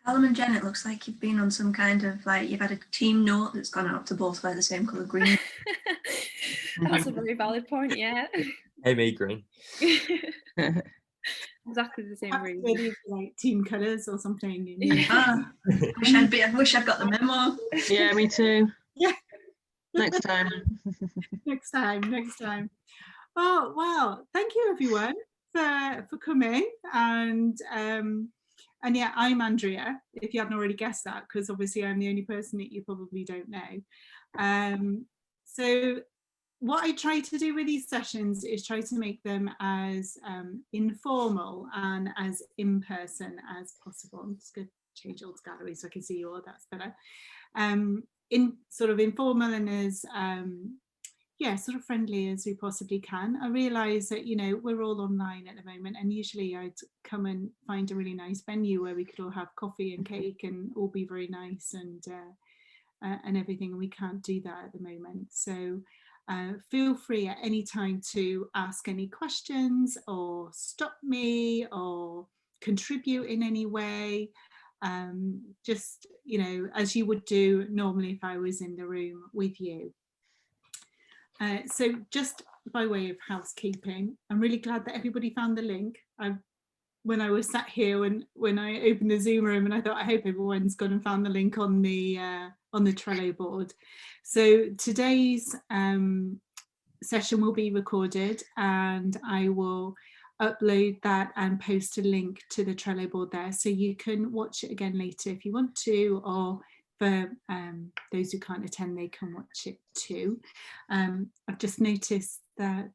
Callum and Jen, it looks like you've been on some kind of like you've had a team note that's gone out to both wear the same colour green. That's a very valid point, yeah. Hey, me green. Exactly the same Perhaps reason. maybe like team colours or something. I wish I'd got the memo. Yeah, me too. Yeah. Next time. Next time. Oh wow! Thank you everyone for coming, and yeah, I'm Andrea. If you haven't already guessed that, because obviously I'm the only person that you probably don't know. So what I try to do with these sessions is try to make them as informal and as in-person as possible. I'm just going to change all the gallery so I can see you all. That's better. In sort of informal and as sort of friendly as we possibly can. I realise that, you know, we're all online at the moment, and usually I'd come and find a really nice venue where we could all have coffee and cake and all be very nice and everything. We can't do that at the moment. So feel free at any time to ask any questions or stop me or contribute in any way. Just, you know, as you would do normally if I was in the room with you. So just by way of housekeeping, I'm really glad that everybody found the link. When I was sat here, when I opened the Zoom room, and I thought, I hope everyone's gone and found the link on the Trello board. So today's session will be recorded, and I will upload that and post a link to the Trello board there, so you can watch it again later if you want to, or for those who can't attend, they can watch it too. I've just noticed that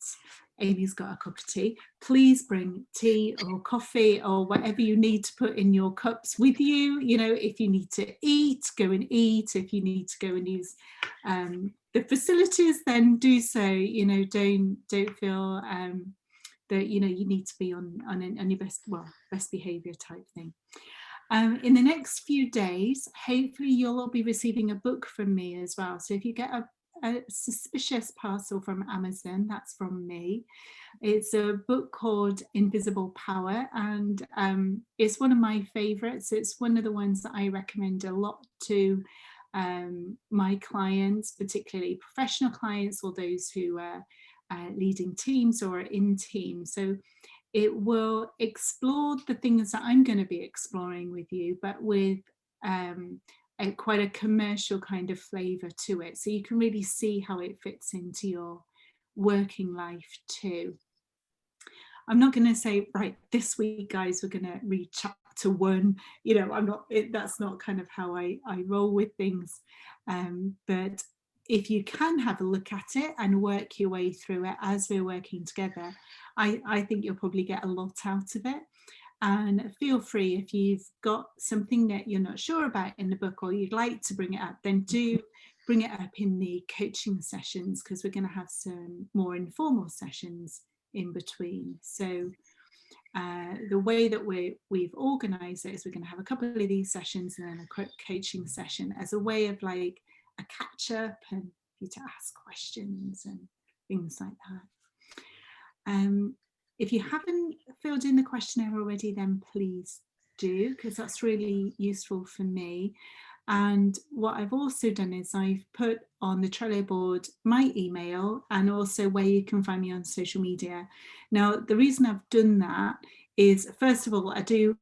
Amy's got a cup of tea. Please bring tea or coffee or whatever you need to put in your cups with you. You know, if you need to eat, go and eat. If you need to go and use the facilities, then do so. You know, don't feel that, you know, you need to be on your best behaviour type thing. In the next few days, hopefully you'll all be receiving a book from me as well. So if you get a suspicious parcel from Amazon, that's from me. It's a book called Invisible Power, and it's one of my favourites. It's one of the ones that I recommend a lot to my clients, particularly professional clients or those who are leading teams or are in teams. So it will explore the things that I'm going to be exploring with you, but with quite a commercial kind of flavour to it. So you can really see how it fits into your working life too. I'm not going to say, right, this week, guys, we're going to read chapter 1. You know, that's not kind of how I roll with things. But if you can have a look at it and work your way through it as we're working together, I think you'll probably get a lot out of it. And feel free, if you've got something that you're not sure about in the book or you'd like to bring it up, then do bring it up in the coaching sessions, because we're going to have some more informal sessions in between. So the way that we've organised it is we're going to have a couple of these sessions and then a coaching session as a way of like a catch up and for you to ask questions and things like that. If you haven't filled in the questionnaire already, then please do, because that's really useful for me. And what I've also done is I've put on the Trello board my email and also where you can find me on social media. Now, the reason I've done that is, first of all, I do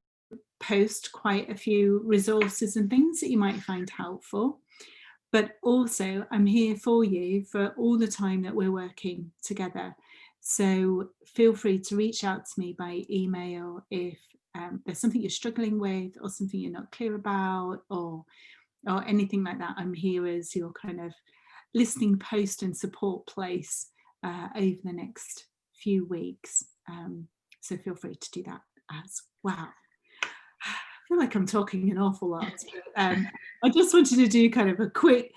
post quite a few resources and things that you might find helpful. But also I'm here for you for all the time that we're working together. So feel free to reach out to me by email if there's something you're struggling with or something you're not clear about or anything like that. I'm here as your kind of listening post and support place over the next few weeks. So feel free to do that as well. I feel like I'm talking an awful lot. I just wanted to do kind of a quick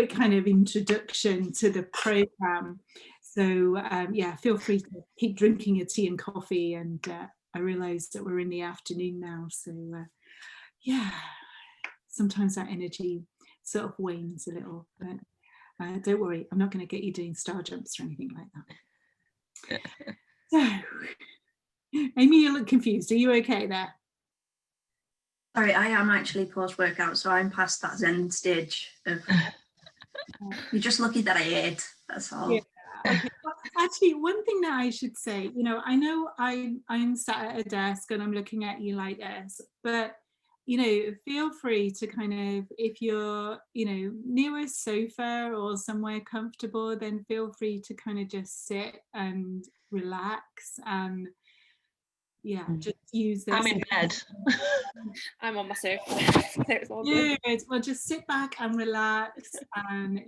kind of introduction to the programme. So yeah, feel free to keep drinking your tea and coffee. And I realise that we're in the afternoon now. So yeah, sometimes that energy sort of wanes a little. But don't worry, I'm not going to get you doing star jumps or anything like that. So, Amy, you look confused. Are you okay there? Sorry, I am actually post-workout, so I'm past that Zen stage of you're just lucky that I ate, that's all. Yeah. Okay. Well, actually, one thing that I should say, I know I'm sat at a desk and I'm looking at you like this, but feel free to kind of, if you're, near a sofa or somewhere comfortable, then feel free to kind of just sit and relax and just use this. I'm in bed. I'm on my sofa. So it's all good. Good. Well, just sit back and relax, and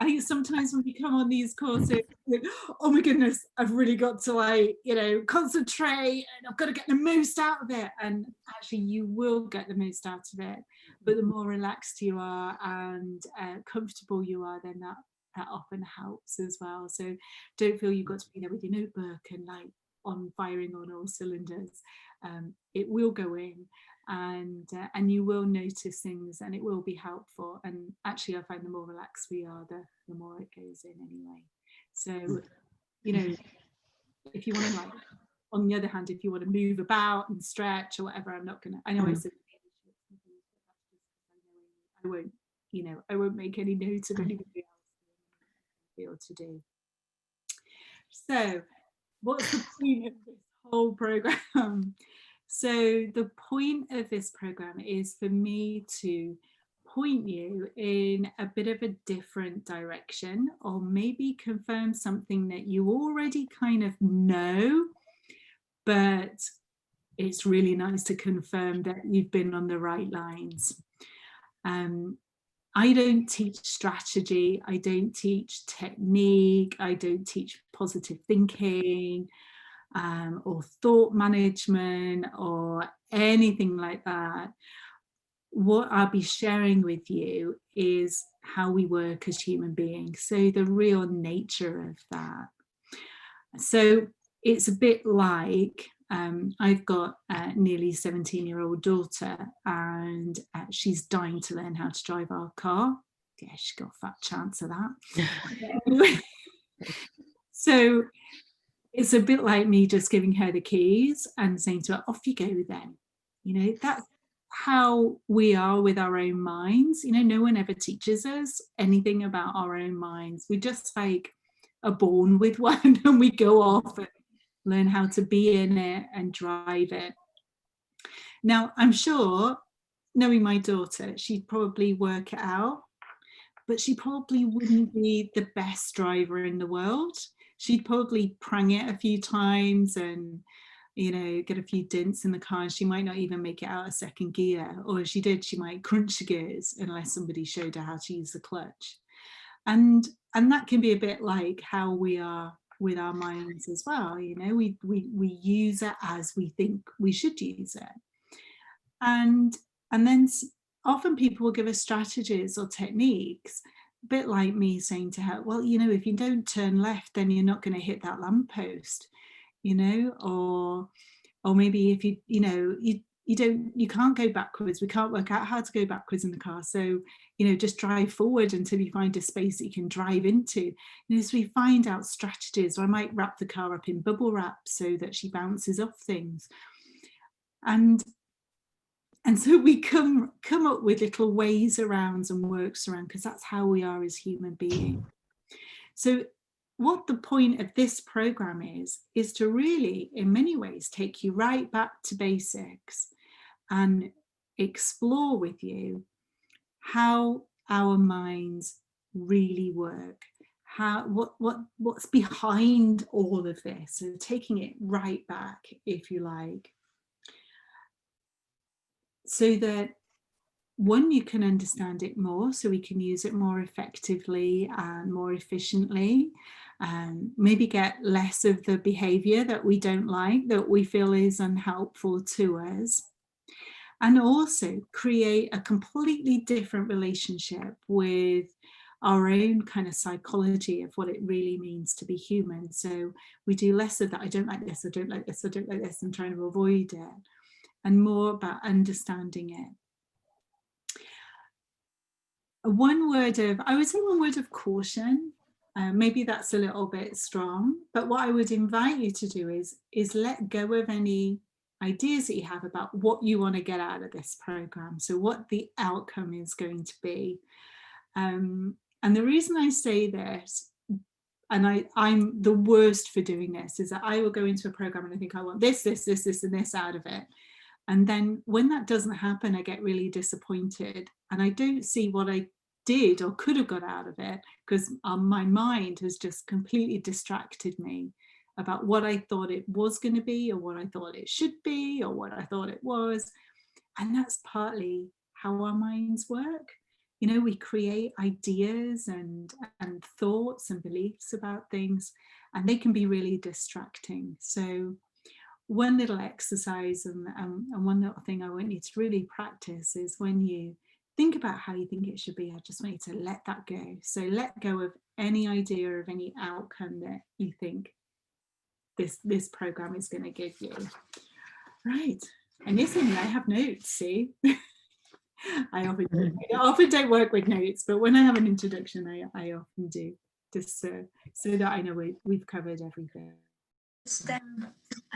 I think sometimes when we come on these courses, oh my goodness, I've really got to concentrate, and I've got to get the most out of it. And actually, you will get the most out of it. But the more relaxed you are and comfortable you are, then that often helps as well. So don't feel you've got to be there with your notebook and firing on all cylinders. It will go in, and you will notice things, and it will be helpful. And actually, I find the more relaxed we are, the more it goes in anyway. So if you want to on the other hand, if you want to move about and stretch or whatever, I know I said I won't make any note of anybody else feel to do. So what's the point of this whole program? So the point of this program is for me to point you in a bit of a different direction, or maybe confirm something that you already kind of know, but it's really nice to confirm that you've been on the right lines. I don't teach strategy, I don't teach technique, I don't teach positive thinking, or thought management or anything like that. What I'll be sharing with you is how we work as human beings, so the real nature of that. So it's a bit like I've got a nearly 17-year-old daughter, and she's dying to learn how to drive our car. Yeah, she's got a fat chance of that. So it's a bit like me just giving her the keys and saying to her, off you go then. That's how we are with our own minds. No one ever teaches us anything about our own minds. We just are born with one, and we go off and learn how to be in it and drive it. Now, I'm sure, knowing my daughter, she'd probably work it out, but she probably wouldn't be the best driver in the world. She'd probably prang it a few times and get a few dents in the car, and she might not even make it out of second gear, or if she did, she might crunch the gears unless somebody showed her how to use the clutch. And that can be a bit like how we are with our minds as well. We use it as we think we should use it, and then often people will give us strategies or techniques, a bit like me saying to her, well, if you don't turn left, then you're not going to hit that lamppost, or maybe if you can't go backwards, we can't work out how to go backwards in the car, so just drive forward until you find a space that you can drive into. So we find out strategies, or I might wrap the car up in bubble wrap so that she bounces off things, and so we come up with little ways around and works around, because that's how we are as human beings. So what the point of this program is to really, in many ways, take you right back to basics and explore with you how our minds really work, what's behind all of this. So taking it right back, if you like, so that one, you can understand it more, so we can use it more effectively and more efficiently, maybe get less of the behavior that we don't like, that we feel is unhelpful to us, and also create a completely different relationship with our own kind of psychology of what it really means to be human. So we do less of that, I don't like this, I don't like this, I don't like this, and trying to avoid it, and more about understanding it. One word of caution, maybe that's a little bit strong, but what I would invite you to do is let go of any ideas that you have about what you want to get out of this program. So what the outcome is going to be. And the reason I say this, and I'm the worst for doing this, is that I will go into a program and I think I want this, this, this, this, and this out of it. And then when that doesn't happen, I get really disappointed and I don't see what I did or could have got out of it, because my mind has just completely distracted me about what I thought it was going to be, or what I thought it should be, or what I thought it was. And that's partly how our minds work. You know, we create ideas and thoughts and beliefs about things, and they can be really distracting. So one little exercise and one little thing I want you to really practice is when you think about how you think it should be, I just want you to let that go. So let go of any idea of any outcome that you think this program is going to give you. Right. And listen, I have notes, see? I often don't work with notes, but when I have an introduction, I often do, just so that I know we've covered everything. Just a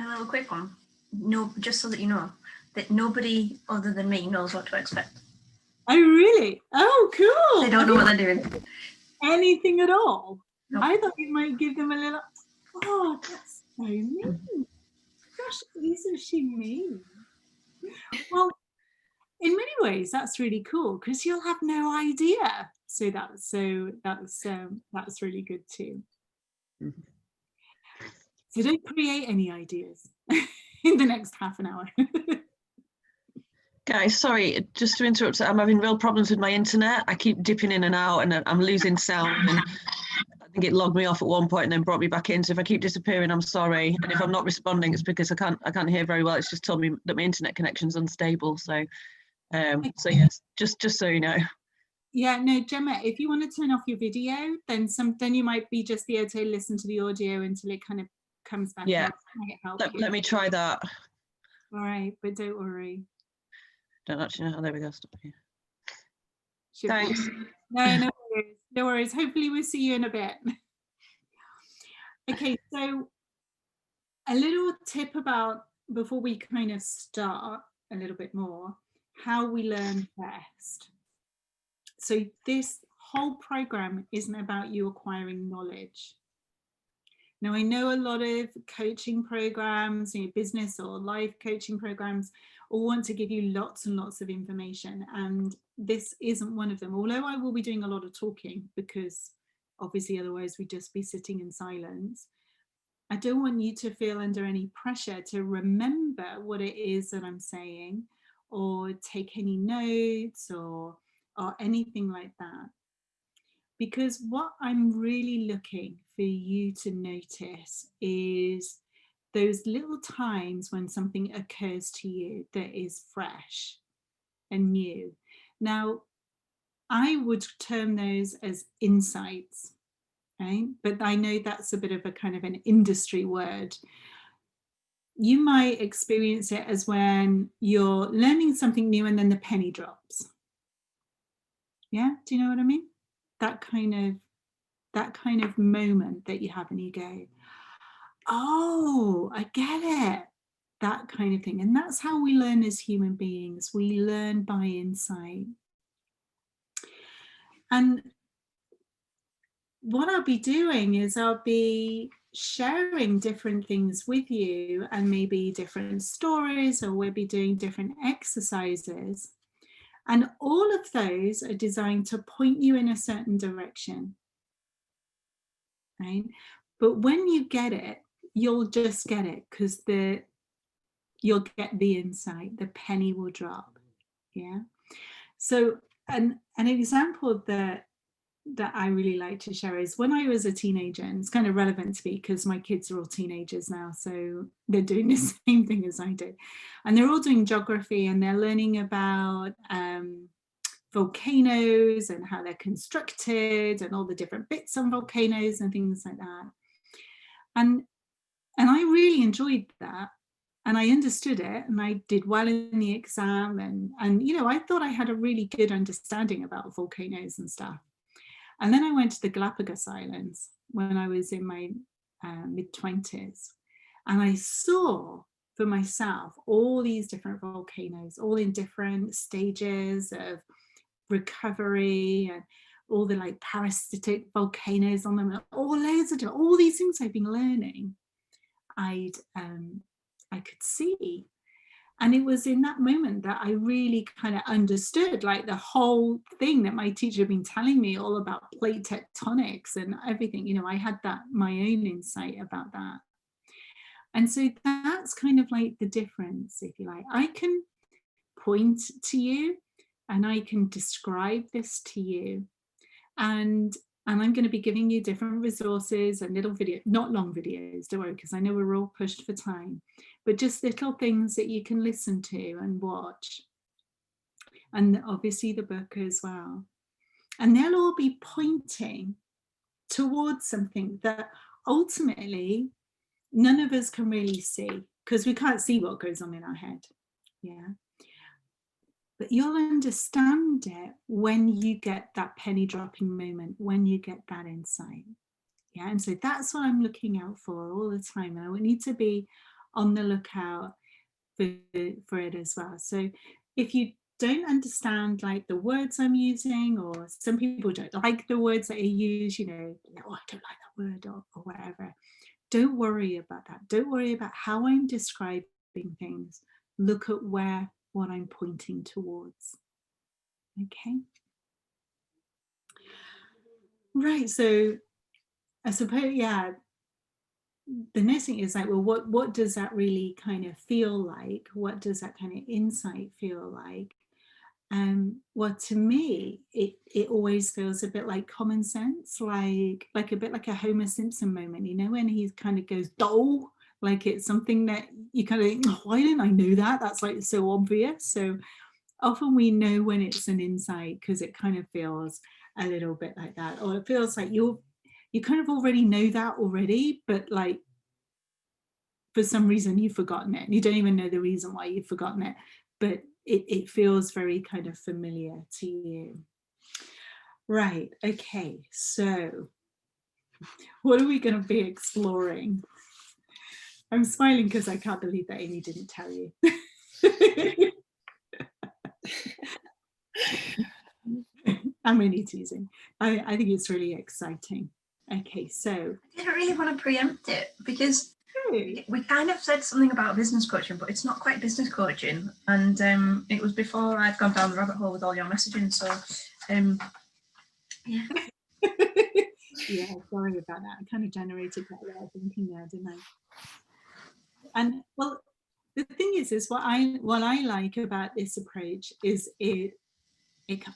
little quick one. No, just so that you know that nobody other than me knows what to expect. Oh, really? Oh, cool. They don't know what they're doing. Anything at all? Nope. I thought you might give them a little, oh, that's so mean. Gosh, isn't she mean? Well, in many ways, that's really cool because you'll have no idea. So that's really good too. Mhm. So don't create any ideas in the next half an hour. Guys, sorry, just to interrupt, I'm having real problems with my internet. I keep dipping in and out and I'm losing sound, and I think it logged me off at one point and then brought me back in. So if I keep disappearing, I'm sorry. And if I'm not responding, it's because I can't hear very well. It's just told me that my internet connection's unstable. So yes, just so you know. Yeah, no, Gemma, if you want to turn off your video, then you might be able to listen to the audio until it kind of comes back. Yeah, help let me try that. All right, but don't worry. Don't actually know. Oh, there we go. Stop here. Should Thanks. No worries. No worries. Hopefully we'll see you in a bit. Okay, so a little tip about, before we kind of start a little bit more, how we learn best. So this whole program isn't about you acquiring knowledge. Now, I know a lot of coaching programs, business or life coaching programs, all want to give you lots and lots of information, and this isn't one of them. Although I will be doing a lot of talking, because obviously otherwise we'd just be sitting in silence. I don't want you to feel under any pressure to remember what it is that I'm saying, or take any notes or anything like that. Because what I'm really looking for you to notice is those little times when something occurs to you that is fresh and new. Now, I would term those as insights, right? But I know that's a bit of a kind of an industry word. You might experience it as when you're learning something new and then the penny drops. Yeah, do you know what I mean? That kind of moment that you have and you go, oh, I get it. That kind of thing. And that's how we learn as human beings. We learn by insight. And what I'll be doing is I'll be sharing different things with you, and maybe different stories, or we'll be doing different exercises. And all of those are designed to point you in a certain direction, right? But when you get it, you'll just get it, because you'll get the insight, the penny will drop. Yeah. So an example that I really like to share is when I was a teenager, and it's kind of relevant to me because my kids are all teenagers now, so they're doing the same thing as I do, and they're all doing geography, and they're learning about volcanoes and how they're constructed and all the different bits on volcanoes and things like that. And I really enjoyed that, and I understood it, and I did well in the exam, and I thought I had a really good understanding about volcanoes and stuff. And then I went to the Galapagos Islands when I was in my mid-20s, and I saw for myself all these different volcanoes, all in different stages of recovery, and all the like parasitic volcanoes on them, all loads of all these things I've been learning, I could see. And it was in that moment that I really kind of understood like the whole thing that my teacher had been telling me all about plate tectonics and everything. You know, I had that my own insight about that. And so that's kind of like the difference, if you like. I can point to you and I can describe this to you. And I'm going to be giving you different resources and little videos, not long videos, don't worry, because I know we're all pushed for time, but just little things that you can listen to and watch. And obviously the book as well. And they'll all be pointing towards something that ultimately none of us can really see, because we can't see what goes on in our head. Yeah. But you'll understand it when you get that penny dropping moment, when you get that insight. Yeah, and so that's what I'm looking out for all the time. And I would need to be on the lookout for it as well. So if you don't understand like the words I'm using, or some people don't like the words that I use, you know, oh, I don't like that word, or whatever, don't worry about that. Don't worry about how I'm describing things. Look at what I'm pointing towards. Okay. Right, so I suppose, yeah, the next thing is like, well, what does that really kind of feel like? What does that kind of insight feel like? Well, to me, it always feels a bit like common sense, like a bit like a Homer Simpson moment, you know, when he kind of goes, "Oh," like it's something that you kind of think, oh, why didn't I know that? That's like so obvious. So often we know when it's an insight because it kind of feels a little bit like that, or it feels like you kind of already know that already, but like for some reason you've forgotten it and you don't even know the reason why you've forgotten it, but it feels very kind of familiar to you. Right, okay, so what are we going to be exploring? I'm smiling because I can't believe that Amy didn't tell you. I'm really teasing. I think it's really exciting. Okay, so I didn't really want to preempt it because we kind of said something about business coaching, but it's not quite business coaching. And it was before I'd gone down the rabbit hole with all your messaging. So, yeah. Yeah, sorry about that. I kind of generated that way of thinking there, didn't I? And well, the thing is what I like about this approach is it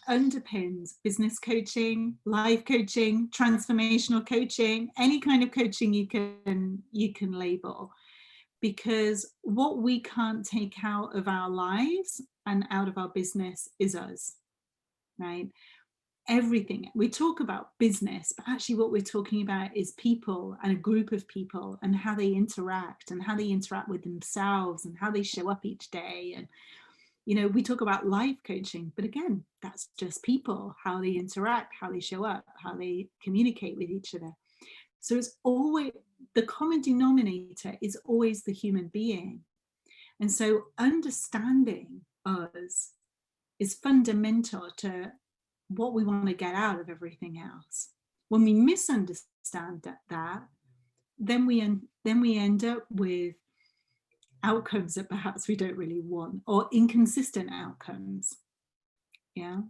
underpins business coaching, life coaching, transformational coaching, any kind of coaching you can label, because what we can't take out of our lives and out of our business is us, right? Everything we talk about business, but actually what we're talking about is people and a group of people and how they interact with themselves and how they show up each day. And you know, we talk about life coaching, but again, that's just people, how they interact, how they show up, how they communicate with each other. So it's always, the common denominator is always the human being. And so understanding us is fundamental to what we want to get out of everything else. When we misunderstand that, then we end up with outcomes that perhaps we don't really want, or inconsistent outcomes. Yeah.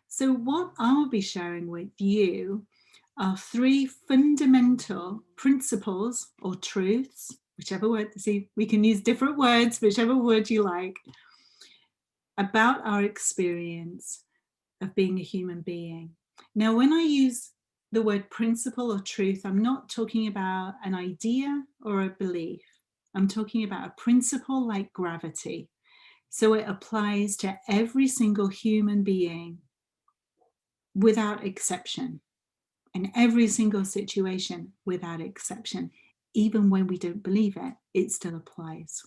So what I'll be sharing with you are 3 fundamental principles or truths, whichever word, see, we can use different words, whichever word you like, about our experience of being a human being. Now, when I use the word principle or truth, I'm not talking about an idea or a belief. I'm talking about a principle like gravity. So it applies to every single human being without exception, in every single situation without exception. Even when we don't believe it, it still applies.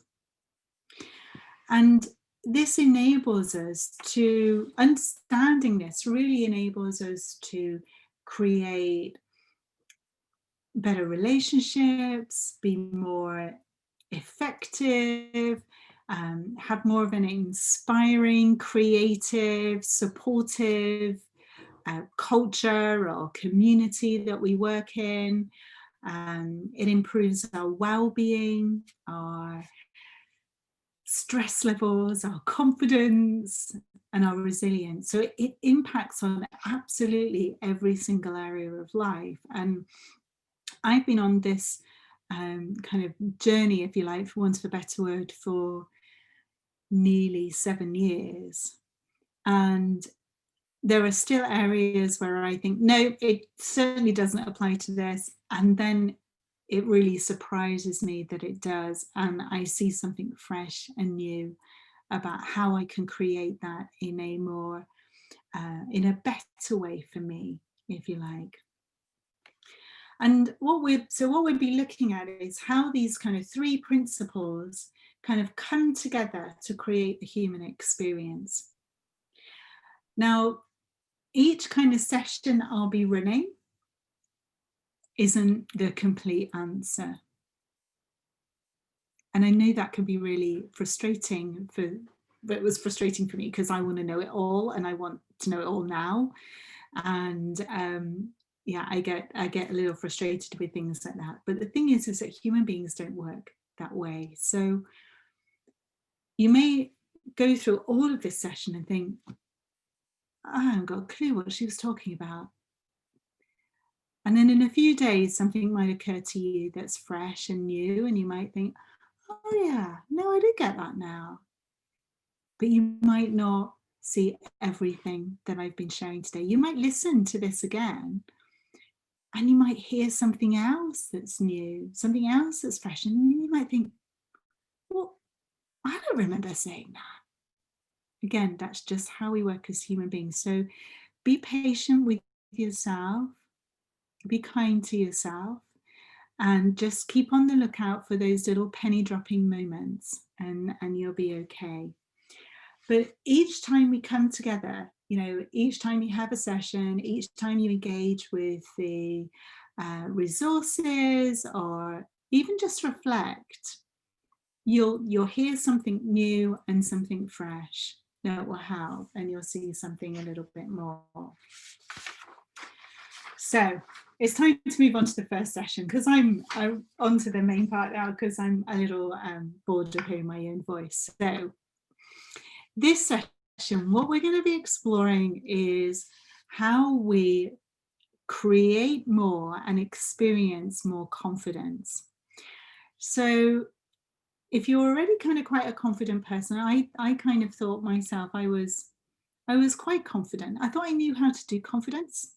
And this enables us to, understanding this really enables us to create better relationships, be more effective, have more of an inspiring, creative, supportive culture or community that we work in. It improves our well-being, our stress levels, our confidence, and our resilience. So it impacts on absolutely every single area of life. And I've been on this kind of journey, if you like, for want of a better word, for nearly 7 years. And there are still areas where I think, no, it certainly doesn't apply to this. And then it really surprises me that it does. And I see something fresh and new about how I can create that in a more, in a better way for me, if you like. And what we'll be looking at is how these kind of 3 principles kind of come together to create the human experience. Now, each kind of session I'll be running isn't the complete answer. And I know that can be really frustrating but it was frustrating for me because I want to know it all and I want to know it all now. And yeah, I get a little frustrated with things like that. But the thing is that human beings don't work that way. So you may go through all of this session and think, I haven't got a clue what she was talking about. And then in a few days, something might occur to you that's fresh and new, and you might think, oh yeah, no, I do get that now. But you might not see everything that I've been sharing today. You might listen to this again, and you might hear something else that's new, something else that's fresh, and you might think, well, I don't remember saying that. Again, that's just how we work as human beings. So be patient with yourself, be kind to yourself, and just keep on the lookout for those little penny dropping moments, and you'll be okay. But each time we come together, you know, each time you have a session, each time you engage with the resources or even just reflect, you'll hear something new and something fresh that will help, and you'll see something a little bit more. So it's time to move on to the first session, because I'm on to the main part now, because I'm a little bored of hearing my own voice. So this session, what we're going to be exploring is how we create more and experience more confidence. So if you're already kind of quite a confident person, I kind of thought myself I was quite confident. I thought I knew how to do confidence,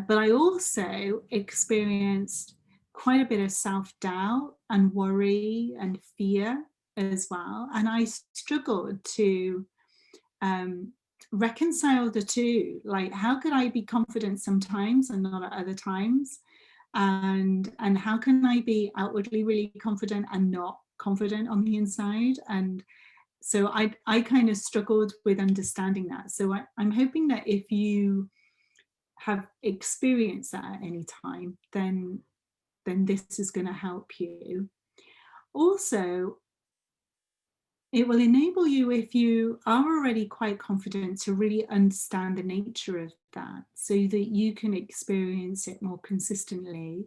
but I also experienced quite a bit of self-doubt and worry and fear as well. And I struggled to reconcile the two. Like, how could I be confident sometimes and not at other times? And how can I be outwardly really confident and not confident on the inside? And so I kind of struggled with understanding that. So I'm hoping that if you have experienced that at any time, then this is going to help you. Also, it will enable you, if you are already quite confident, to really understand the nature of that so that you can experience it more consistently,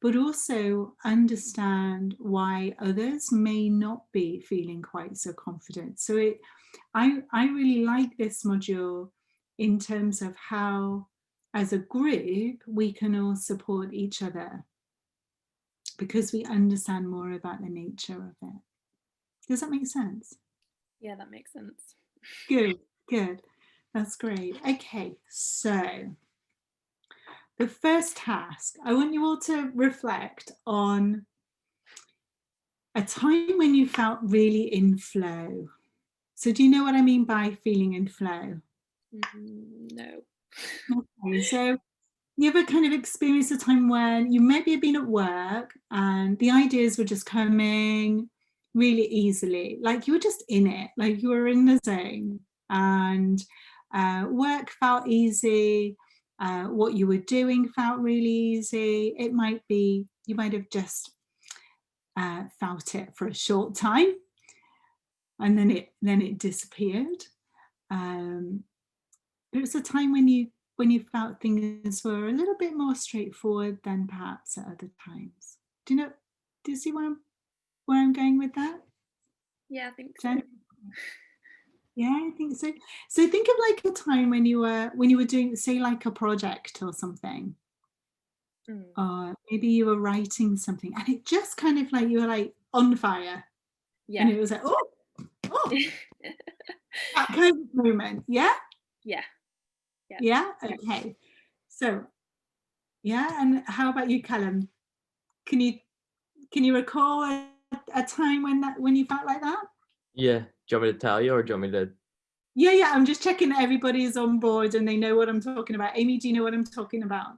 but also understand why others may not be feeling quite so confident. So I really like this module in terms of how, as a group, we can all support each other because we understand more about the nature of it. Does that make sense? Yeah, that makes sense. Good, good. That's great. Okay, so the first task, I want you all to reflect on a time when you felt really in flow. So do you know what I mean by feeling in flow? No. Okay, so you ever kind of experienced a time when you maybe have been at work and the ideas were just coming really easily, like you were just in it, like you were in the zone, and work felt easy, what you were doing felt really easy. It might be, you might have just felt it for a short time, and then it disappeared. It was a time when you felt things were a little bit more straightforward than perhaps at other times. Do you see where I'm going with that? Yeah, I think so. Jen? Yeah, I think so. So think of like a time when you were doing, say, like a project or something, or maybe you were writing something, and it just kind of like you were like on fire, and it was like, oh, that kind of moment. Yeah. Okay. So yeah, and how about you, Callum? Can you recall a time when you felt like that? Yeah. Do you want me to tell you, or do you want me to? Yeah, I'm just checking that everybody's on board and they know what I'm talking about. Amy, do you know what I'm talking about?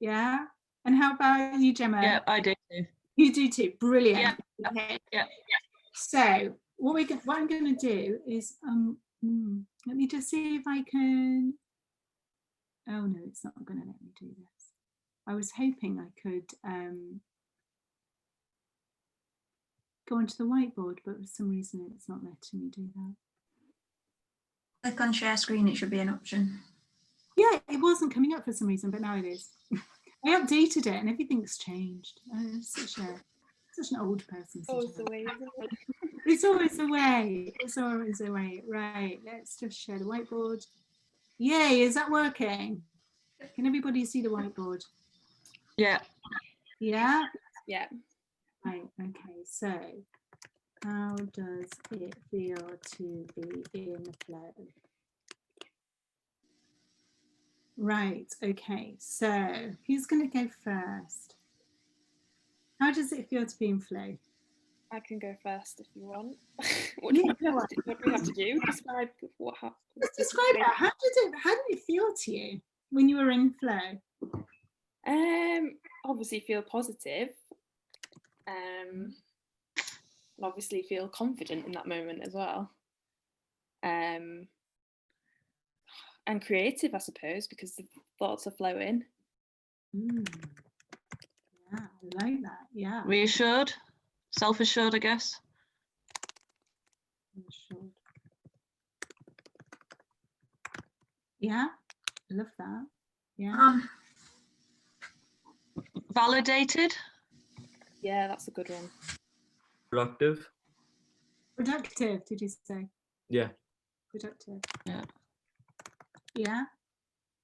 Yeah. And how about you, Gemma? Yeah, I do too. You do too. Brilliant. Yeah. Okay. Yeah. So what I'm going to do is let me just see if I can. Oh no, it's not going to let me do this. I was hoping I could go onto the whiteboard, but for some reason it's not letting me do that. Click on share screen, it should be an option. Yeah, it wasn't coming up for some reason, but now it is. I updated it and everything's changed. It's such an old person. Always the way, isn't it? It's always the way. It's always the way. Right, let's just share the whiteboard. Yay, is that working? Can everybody see the whiteboard? Yeah. Yeah? Yeah. Right, okay, so how does it feel to be in flow? Right, okay, so who's going to go first? How does it feel to be in flow? I can go first if you want. What do we have to do? Describe what happened. Let's describe it. How did it feel to you when you were in flow? Obviously feel positive. And obviously feel confident in that moment as well. And creative, I suppose, because the thoughts are flowing. Yeah, I like that. Yeah. Reassured, self-assured, I guess. Reassured. Yeah, I love that. Yeah. Validated. Yeah, that's a good one. Productive. Productive, did you say? Yeah. Productive. Yeah. Yeah.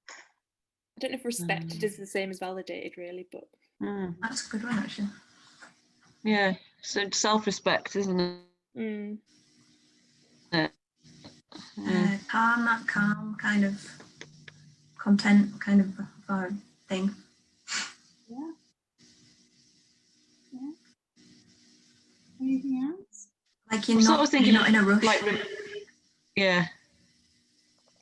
I don't know if respected is the same as validated, really, but That's a good one, actually. Yeah, so self-respect, isn't it? Calm, that calm kind of content kind of thing. Yeah. Yeah. Anything else? Like you're I'm sort not, of thinking you're not in a rush. Yeah,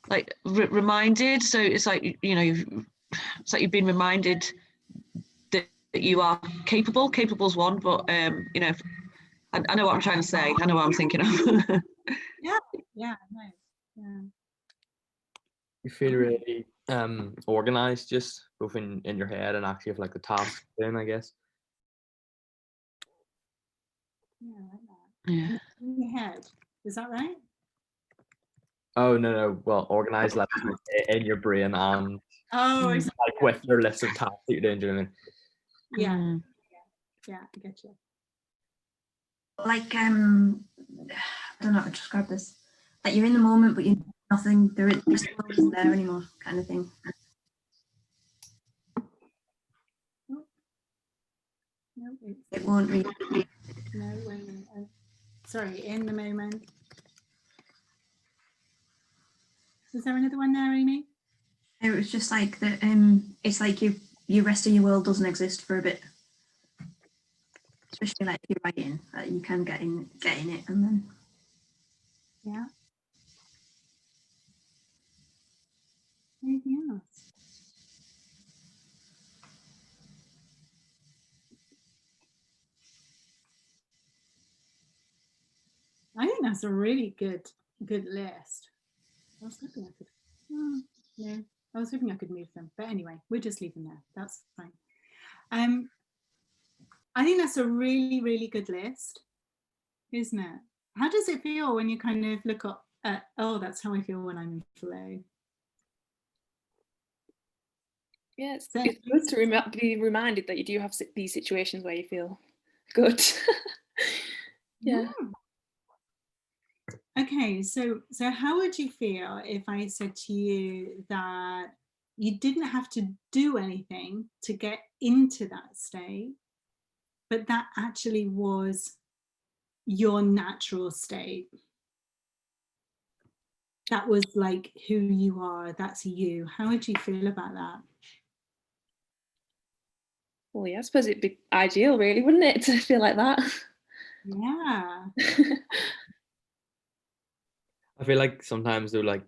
like reminded. So it's like, you know, it's like you've been reminded that you are capable. Capable's one, but you know, I know what I'm trying to say. I know what I'm thinking of. Yeah. Yeah. Nice. Yeah. You feel really organized, just both in your head and actually have like the task doing, I guess. Yeah, I like that. Yeah. In your head, is that right? Oh no, well, organized like in your brain and Oh, like with your list of tasks that you're doing. Do you know what I mean? yeah. Yeah, I get you. Like I don't know how to describe this. Like you're in the moment, but you're nothing. There isn't there anymore, kind of thing. No, It won't read. no, wait a minute. Sorry, in the moment. Is there another one there, Amy? It was just like that. It's like your rest of your world doesn't exist for a bit. Especially like if you're writing, you can get in it, and then Yeah. Anything else? I think that's a really good list. I was hoping I could. No, I was hoping I could move them, but anyway, we'll just leave them there. That's fine. I think that's a really, really good list, isn't it? How does it feel when you kind of look up at, oh, that's how I feel when I'm in flow? Yeah, it's So- good to be reminded that you do have these situations where you feel good. Yeah. Okay, so how would you feel if I said to you that you didn't have to do anything to get into that state, but that actually was your natural state? That was like who you are, that's you. How would you feel about that? Well, yeah, I suppose it'd be ideal, really, wouldn't it, to feel like that? Yeah. I feel like sometimes though, like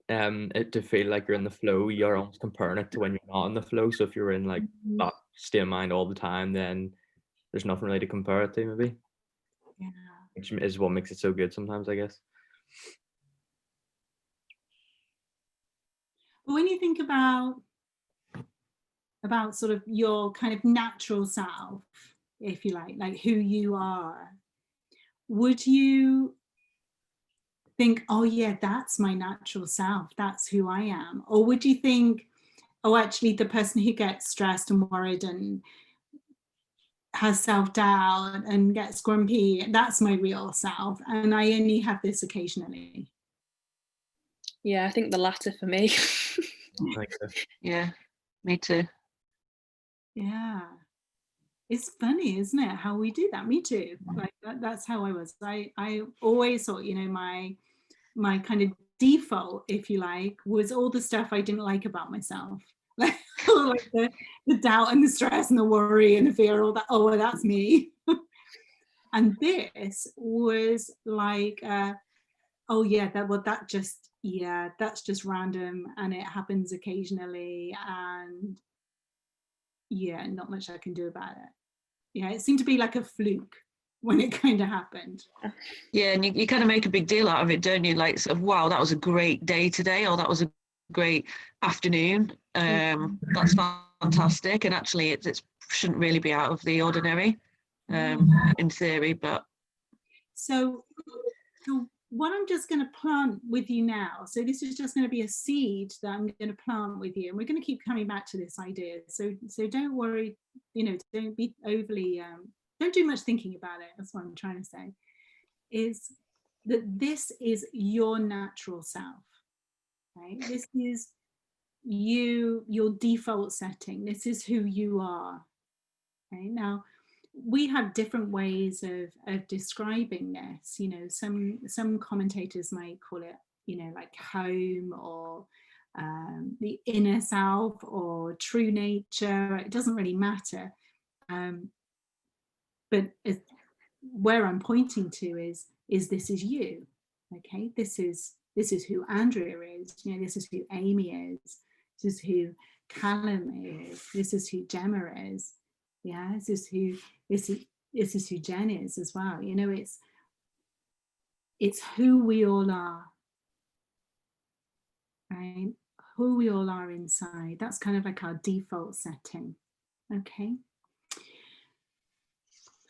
it to feel like you're in the flow, you're almost comparing it to when you're not in the flow. So if you're in like that state of mind all the time, then there's nothing really to compare it to, maybe. Yeah. Which is what makes it so good sometimes, I guess. But when you think about sort of your kind of natural self, if you like who you are, would you think, oh yeah, that's my natural self, that's who I am? Or would you think, oh, actually the person who gets stressed and worried and has self-doubt and gets grumpy, that's my real self, and I only have this occasionally? Yeah, I think the latter for me. Like, Yeah, me too. Yeah, it's funny, isn't it, how we do that? Me too. Like that's how I was. I always thought, you know, my kind of default, if you like, was all the stuff I didn't like about myself. Like the doubt and the stress and the worry and the fear, all that. Oh, well, that's me. And this was like, oh yeah, that's just random and it happens occasionally, and yeah, not much I can do about it. Yeah, it seemed to be like a fluke when it kind of happened. Yeah, and you kind of make a big deal out of it, don't you? Like, sort of, wow, that was a great day today, or that was a great afternoon. That's fantastic. And actually, it shouldn't really be out of the ordinary, in theory. But so what I'm just going to plant with you now, so this is just going to be a seed that I'm going to plant with you, and we're going to keep coming back to this idea. So don't worry, you know, don't be overly, don't do much thinking about it. That's what I'm trying to say, is that this is your natural self, right? This is you, your default setting. This is who you are. Okay, now we have different ways of describing this. You know, some commentators might call it, you know, like home, or the inner self, or true nature. It doesn't really matter. But where I'm pointing to is this is you. Okay, this is who Andrea is. You know, this is who Amy is. This is who Callum is. This is who Gemma is. Yeah, this is who Jen is as well. You know, it's who we all are, right? Who we all are inside. That's kind of like our default setting. Okay.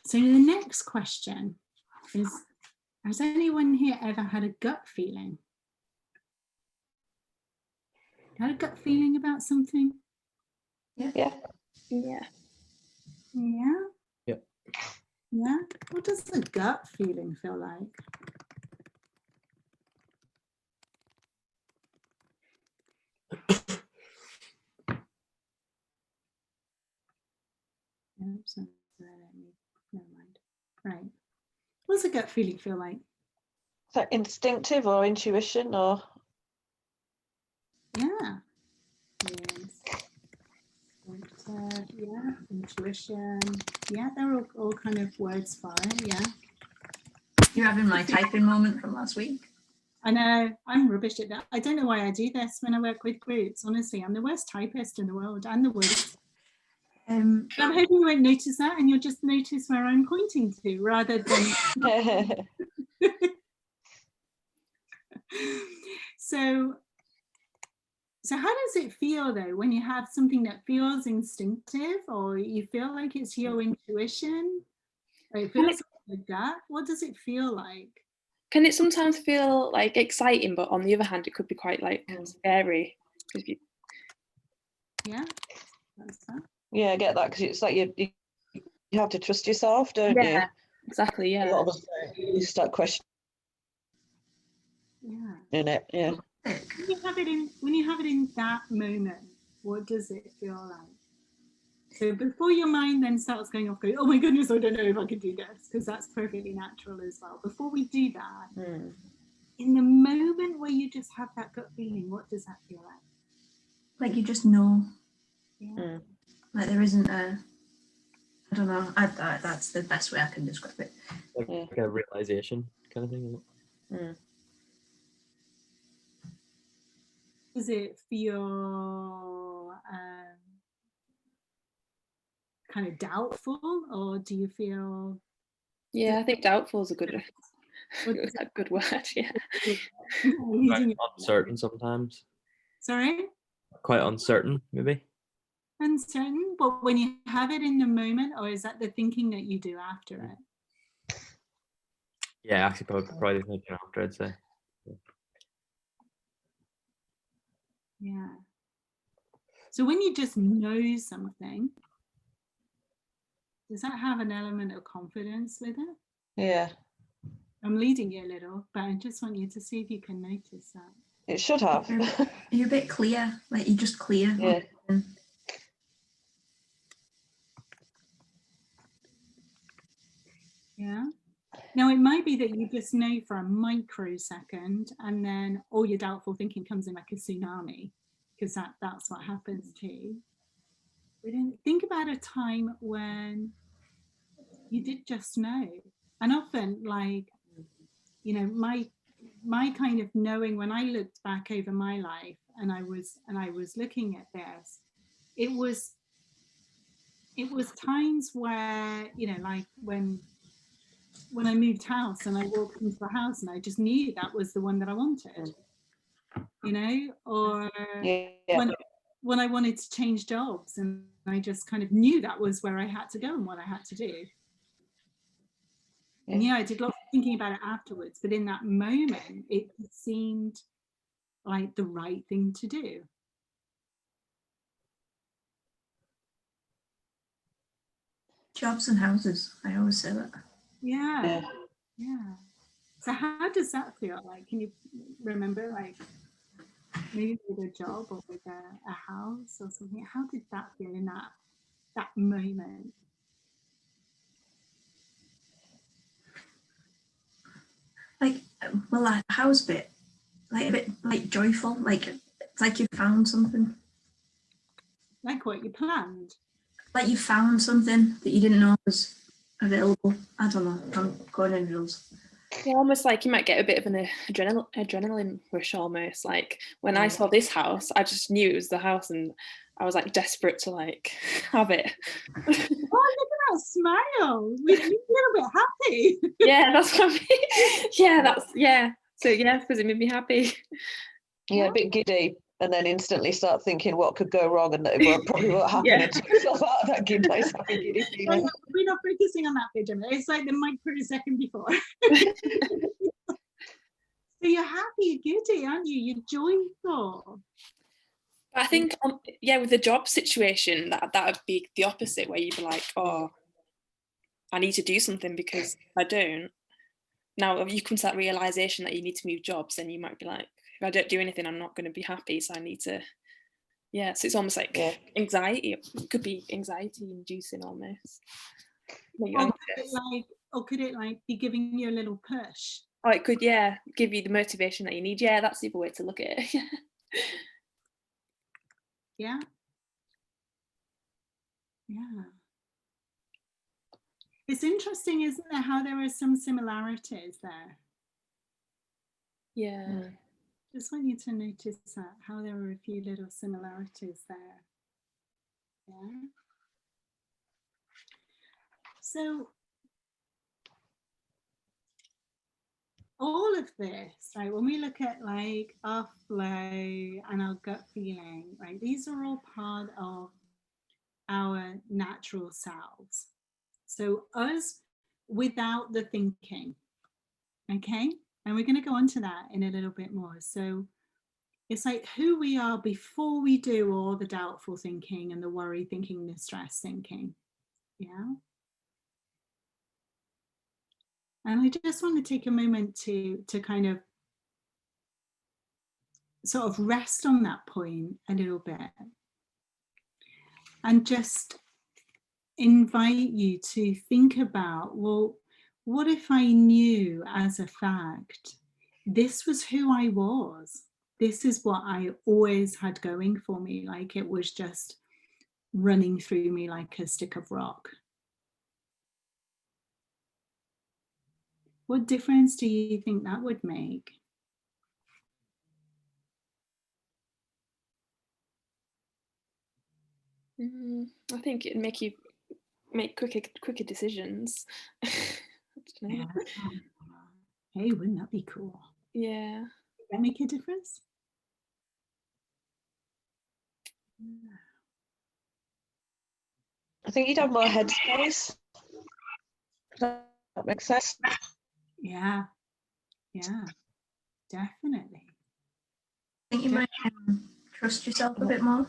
So the next question is, has anyone here ever had a gut feeling? Had a gut feeling about something? Yeah. Yeah. Yeah. Yep. Yeah. What does the gut feeling feel like? Oops, never mind. Right. What's a gut feeling feel like? is that instinctive or intuition or? Yeah. Yes. Yeah. Intuition. Yeah, they're all kind of words for it. Yeah. You're having my typing moment from last week. I know, I'm rubbish at that. I don't know why I do this when I work with groups. Honestly, I'm the worst typist in the world, and the worst. I'm hoping you won't notice that, and you'll just notice where I'm pointing to, rather than. So So how does it feel though when you have something that feels instinctive, or you feel like it's your intuition, or it feels like that? What does it feel like? Can it sometimes feel like exciting, but on the other hand, it could be quite like scary? If you, Yeah, that's that. Yeah, I get that, because it's like you have to trust yourself, don't you? yeah, exactly. A Yeah. lot of us don't. You start questioning Yeah. it. Yeah. When you have it in that moment, what does it feel like? So before your mind then starts going off, going, oh my goodness, I don't know if I could do this, because that's perfectly natural as well. Before we do that, in the moment where you just have that gut feeling, what does that feel like? Like you just know, Yeah. like there isn't a, I don't know, that's the best way I can describe it. Like a realization kind of thing, isn't it? Does it feel kind of doubtful, or do you feel? Yeah, I think doubtful is a good, What does a good word. Yeah. Quite uncertain sometimes. Sorry? Quite uncertain, maybe. Uncertain, but when you have it in the moment, or is that the thinking that you do after it? Yeah, actually, probably thinking after, I'd say. Yeah. So when you just know something, does that have an element of confidence with it? Yeah. I'm leading you a little, but I just want you to see if you can notice that. It should have. You're a bit clear, like you're just clear. Yeah. Yeah. Now it might be that you just know for a microsecond, and then all your doubtful thinking comes in like a tsunami, because that's what happens too. But then think about a time when you did just know. And often, like, you know, my kind of knowing, when I looked back over my life and I was looking at this, it was times where, you know, like when I moved house and I walked into the house and I just knew that was the one that I wanted, you know, or when I wanted to change jobs and I just kind of knew that was where I had to go and what I had to do. And yeah, I did lots of thinking about it afterwards, but in that moment, it seemed like the right thing to do. Jobs and houses, I always say that. Yeah. So how does that feel like? Can you remember, like, maybe with a job or with a house or something? How did that feel in that moment? Like, well, that house bit, like a bit like joyful, like it's like you found something. Like what you planned? Like you found something that you didn't know was available. I don't know, I'm going in rules. Yeah, almost like you might get a bit of an adrenaline rush almost. Like when I saw this house, I just knew it was the house and I was like desperate to like have it. Oh, look at that smile. We're a little bit happy. Yeah, that's what I mean. Yeah. So yeah, because it made me happy. Yeah, a bit giddy, and then instantly start thinking what could go wrong and that it probably won't happen until yourself out of that nice happy giddy feeling. We're not focusing on that bit, it's like the microsecond before. So you're happy, you're giddy, aren't you? You're joyful. I think, with the job situation, that would be the opposite, where you'd be like, oh, I need to do something because if I don't. Now, if you come to that realization that you need to move jobs, then you might be like, if I don't do anything, I'm not going to be happy. So I need to, so it's almost like anxiety. It could be anxiety inducing almost. Or could it be giving you a little push? Oh, it could, give you the motivation that you need. Yeah, that's the other way to look at it. Yeah. It's interesting, isn't it, how there are some similarities there? Yeah. Just want you to notice that, how there are a few little similarities there. Yeah. So all of this, right, when we look at like our flow and our gut feeling, right, these are all part of our natural selves. So us without the thinking, okay? And we're going to go on to that in a little bit more. So it's like who we are before we do all the doubtful thinking and the worry thinking, the stress thinking. Yeah. And I just want to take a moment to kind of sort of rest on that point a little bit and just invite you to think about, well, what if I knew as a fact this was who I was? This is what I always had going for me, like it was just running through me like a stick of rock. What difference do you think that would make? I think it'd make you make quicker decisions. I don't know. Yeah. Hey, wouldn't that be cool? Yeah. Would that make a difference? I think you'd have more headspace. That makes sense. Yeah, yeah, definitely. I think you might trust yourself a bit more.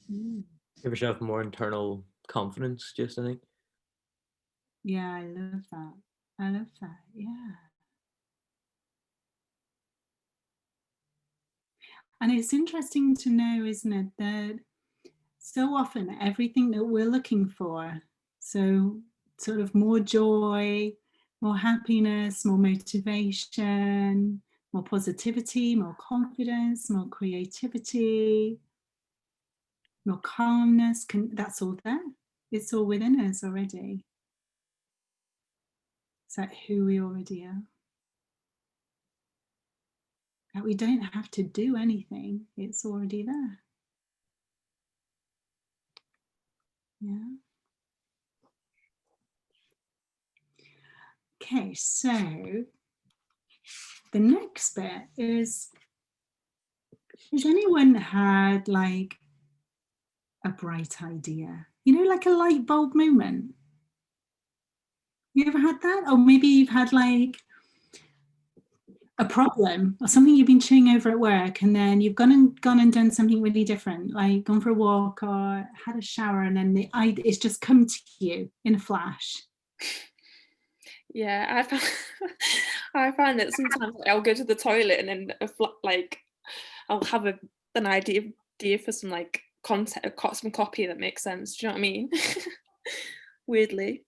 Give yourself more internal confidence, just I think. Yeah, I love that. I love that. Yeah. And it's interesting to know, isn't it, that so often everything that we're looking for, so sort of more joy, more happiness, more motivation, more positivity, more confidence, more creativity, more calmness, that's all there. It's all within us already. It's like who we already are. That we don't have to do anything, it's already there. Yeah. Okay, so the next bit is, has anyone had like a bright idea? You know, like a light bulb moment? You ever had that? Or maybe you've had like a problem or something you've been chewing over at work, and then you've gone and done something really different, like gone for a walk or had a shower, and then it's just come to you in a flash. Yeah, I find that sometimes I'll go to the toilet and then I'll have an idea for some like content, some copy that makes sense. Do you know what I mean? Weirdly.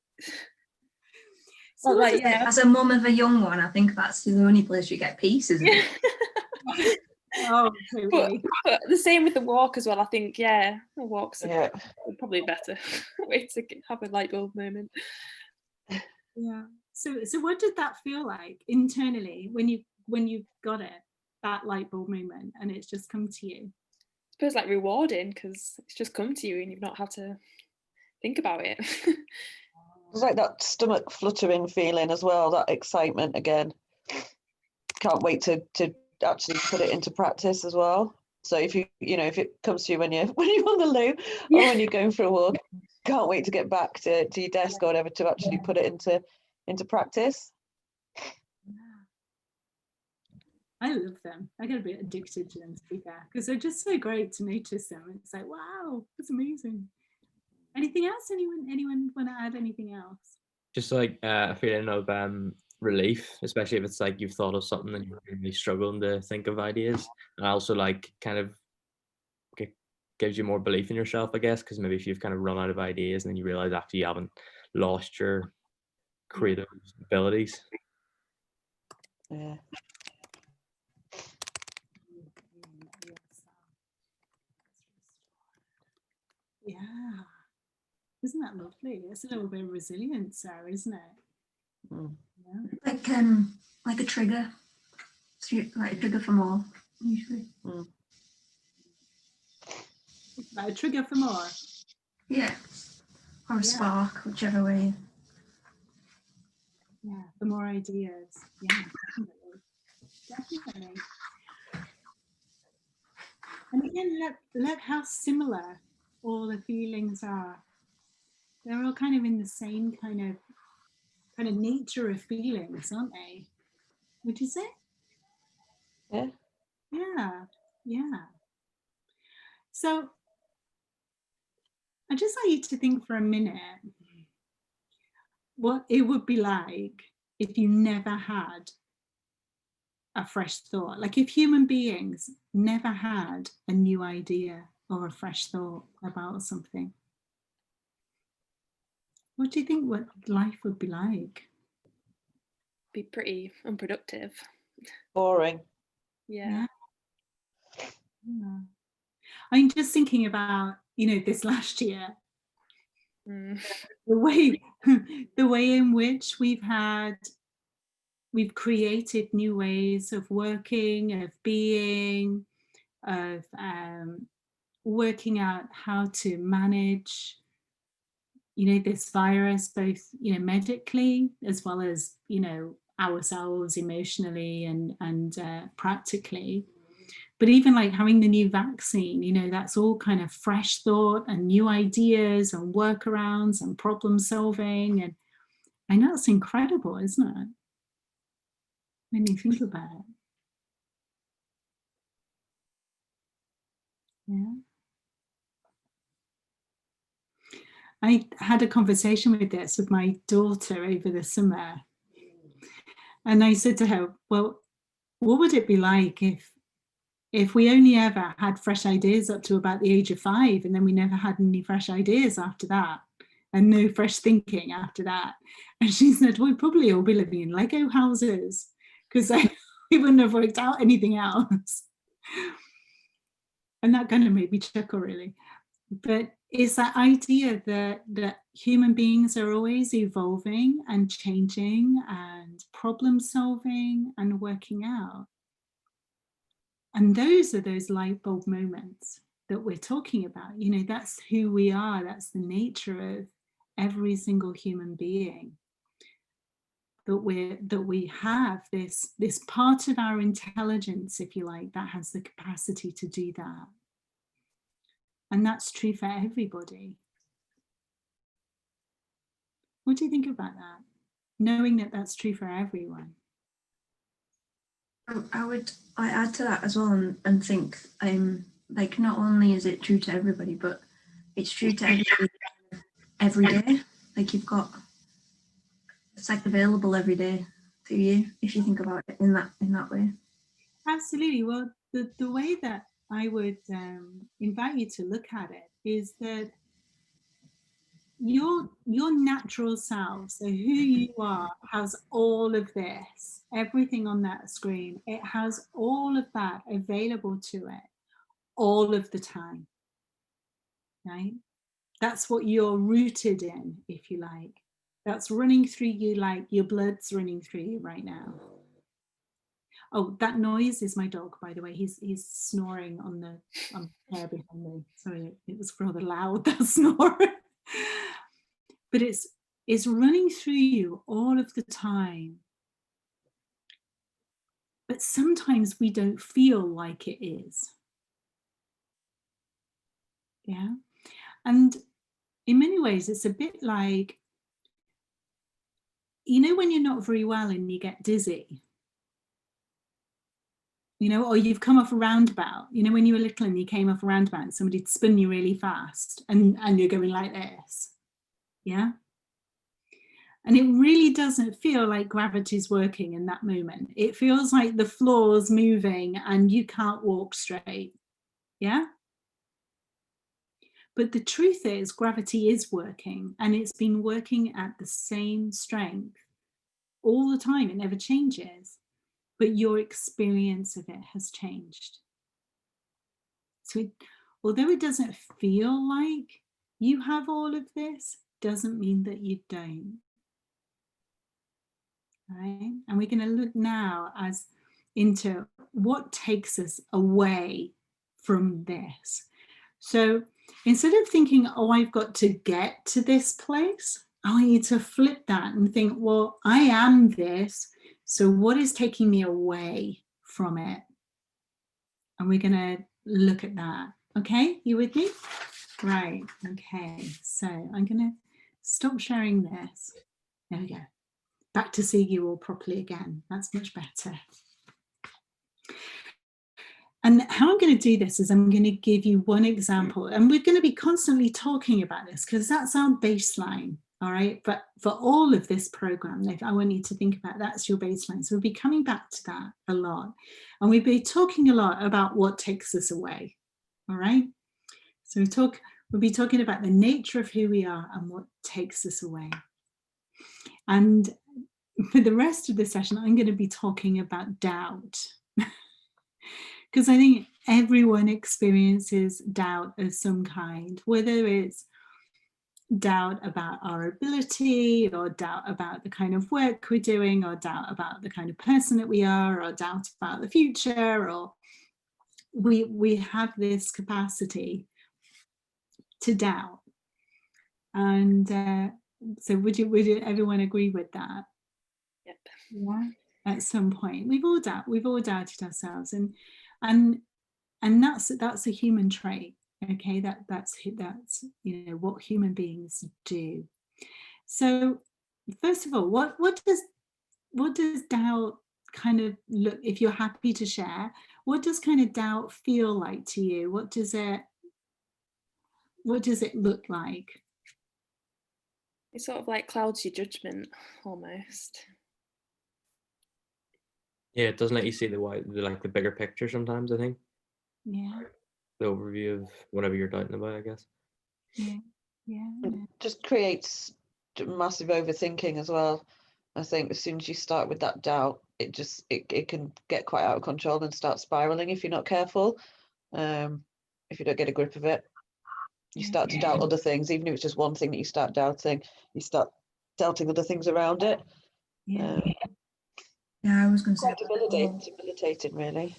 So like, yeah, as a mum of a young one, I think that's the only place you get peace, isn't it? Oh, totally. But the same with the walk as well. I think, yeah, the walks Yeah. are probably a better way to have a light bulb moment. Yeah. So what did that feel like internally when you got it, that light bulb moment, and it's just come to you? I suppose like rewarding because it's just come to you and you've not had to think about it. It's like that stomach fluttering feeling as well, that excitement again. Can't wait to actually put it into practice as well. So if if it comes to you when you're on the loo or when you're going for a walk, can't wait to get back to your desk or whatever to actually put it into practice. I love them. I get a bit addicted to them, to be fair, because they're just so great to notice them. It's like, wow, that's amazing. Anything else? Anyone want to add anything else? Just like a feeling of relief, especially if it's like you've thought of something and you're really struggling to think of ideas, and also like kind of gives you more belief in yourself, I guess, because maybe if you've kind of run out of ideas and then you realize after you haven't lost your creative abilities. Yeah. Yeah. Isn't that lovely? It's a little bit of resilience there, isn't it? Mm. Yeah. Like a trigger. Like a trigger for more, usually. Mm. Like a trigger for more. Yeah. Or a spark, whichever way. Yeah, the more ideas. Yeah, definitely. And again, look how similar all the feelings are. They're all kind of in the same kind of nature of feelings, aren't they? Would you say? Yeah. Yeah, yeah. So I'd just like you to think for a minute what it would be like if you never had a fresh thought. Like if human beings never had a new idea or a fresh thought about something. What do you think what life would be like? Be pretty unproductive. Boring. Yeah. Yeah. I'm just thinking about, this last year, Mm. the way in which we've created new ways of working, of being, of working out how to manage, this virus, both, medically as well as, ourselves emotionally and practically. But even like having the new vaccine, that's all kind of fresh thought and new ideas and workarounds and problem solving. And I know it's incredible, isn't it? When you think about it. Yeah. I had a conversation with my daughter over the summer. And I said to her, well, what would it be like if we only ever had fresh ideas up to about the age of 5, and then we never had any fresh ideas after that, and no fresh thinking after that? And she said, we'd probably all be living in Lego houses, because we wouldn't have worked out anything else. And that kind of made me chuckle, really. But it's that idea that human beings are always evolving and changing and problem solving and working out. And those are those light bulb moments that we're talking about. That's who we are. That's the nature of every single human being. That we have this part of our intelligence, if you like, that has the capacity to do that. And that's true for everybody. What do you think about that? Knowing that that's true for everyone. I add to that as well and think like not only is it true to everybody, but it's true to everybody every day. Like it's like available every day to you if you think about it in that way. Absolutely. Well, the way that I would invite you to look at it is that your natural self, so who you are, has all of this, everything on that screen. It has all of that available to it all of the time, right? That's what you're rooted in, if you like. That's running through you like your blood's running through you right now. Oh, that noise is my dog, by the way. He's snoring on the chair behind me. Sorry, it was rather loud, that snore. But it's running through you all of the time. But sometimes we don't feel like it is. Yeah. And in many ways, it's a bit like, when you're not very well and you get dizzy, or you've come off a roundabout, when you were little and you came off a roundabout and somebody'd spun you really fast and you're going like this. Yeah. And it really doesn't feel like gravity's working in that moment. It feels like the floor's moving and you can't walk straight. Yeah. But the truth is, gravity is working, and it's been working at the same strength all the time. It never changes, but your experience of it has changed. So although it doesn't feel like you have all of this, doesn't mean that you don't. Right? And we're going to look now into what takes us away from this. So instead of thinking, oh, I've got to get to this place, I want you to flip that and think, well, I am this, so what is taking me away from it? And we're going to look at that. Okay, you with me? Right, okay, so I'm going to stop sharing this. There we go. Back to seeing you all properly again. That's much better. And how I'm going to do this is I'm going to give you one example, and we're going to be constantly talking about this because that's our baseline. All right, but for all of this program, I want you to think about that's your baseline. So we'll be coming back to that a lot, and we'll be talking a lot about what takes us away. All right, so we'll be talking about the nature of who we are and what takes us away. And for the rest of the session, I'm going to be talking about doubt. Because I think everyone experiences doubt of some kind, whether it's doubt about our ability, or doubt about the kind of work we're doing, or doubt about the kind of person that we are, or doubt about the future, or we have this capacity to doubt. And so would everyone agree with that? Yep. Yeah, at some point we've all doubted ourselves, and that's a human trait. Okay, that's you know what human beings do. So first of all, what does doubt kind of look, if you're happy to share, what does kind of doubt feel like to you? What does it look like? It sort of like clouds your judgment almost. Yeah, it doesn't let you see the bigger picture sometimes, I think. Yeah, The overview of whatever you're doubting about, I guess. yeah. It just creates massive overthinking as well. I think as soon as you start with that doubt, it can get quite out of control and start spiraling if you're not careful. If you don't get a grip of it, you start to doubt other things. Even if it's just one thing that you start doubting, you start doubting other things around it. Yeah, I was going to say Quite debilitating, really.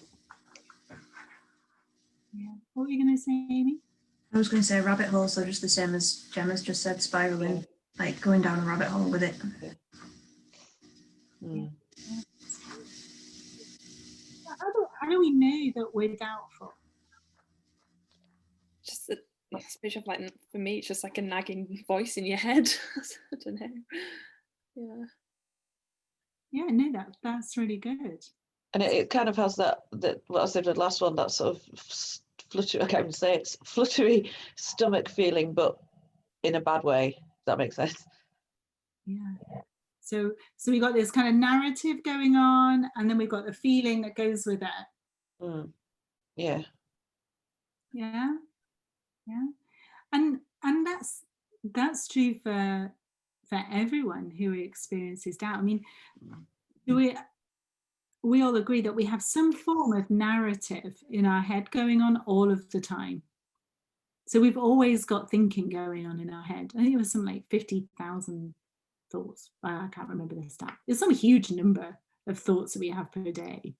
Yeah. What were you going to say, Amy? I was going to say rabbit holes are just the same as Gemma's just said, spiraling, like going down a rabbit hole with it. Mm. How do we know that we're doubtful? Just a speech of like, for me, it's just like a nagging voice in your head. I don't know. Yeah. Yeah, no, that's really good. And it kind of has that what I said the last one, that sort of fluttery, I can't even say it's fluttery stomach feeling, but in a bad way. Does that make sense? Yeah. So we got this kind of narrative going on, and then we've got the feeling that goes with it. Mm. Yeah. Yeah. Yeah. And that's true for everyone who experiences doubt. I mean, we all agree that we have some form of narrative in our head going on all of the time. So we've always got thinking going on in our head. I think it was something like 50,000 thoughts. I can't remember the stat. It's some huge number of thoughts that we have per day.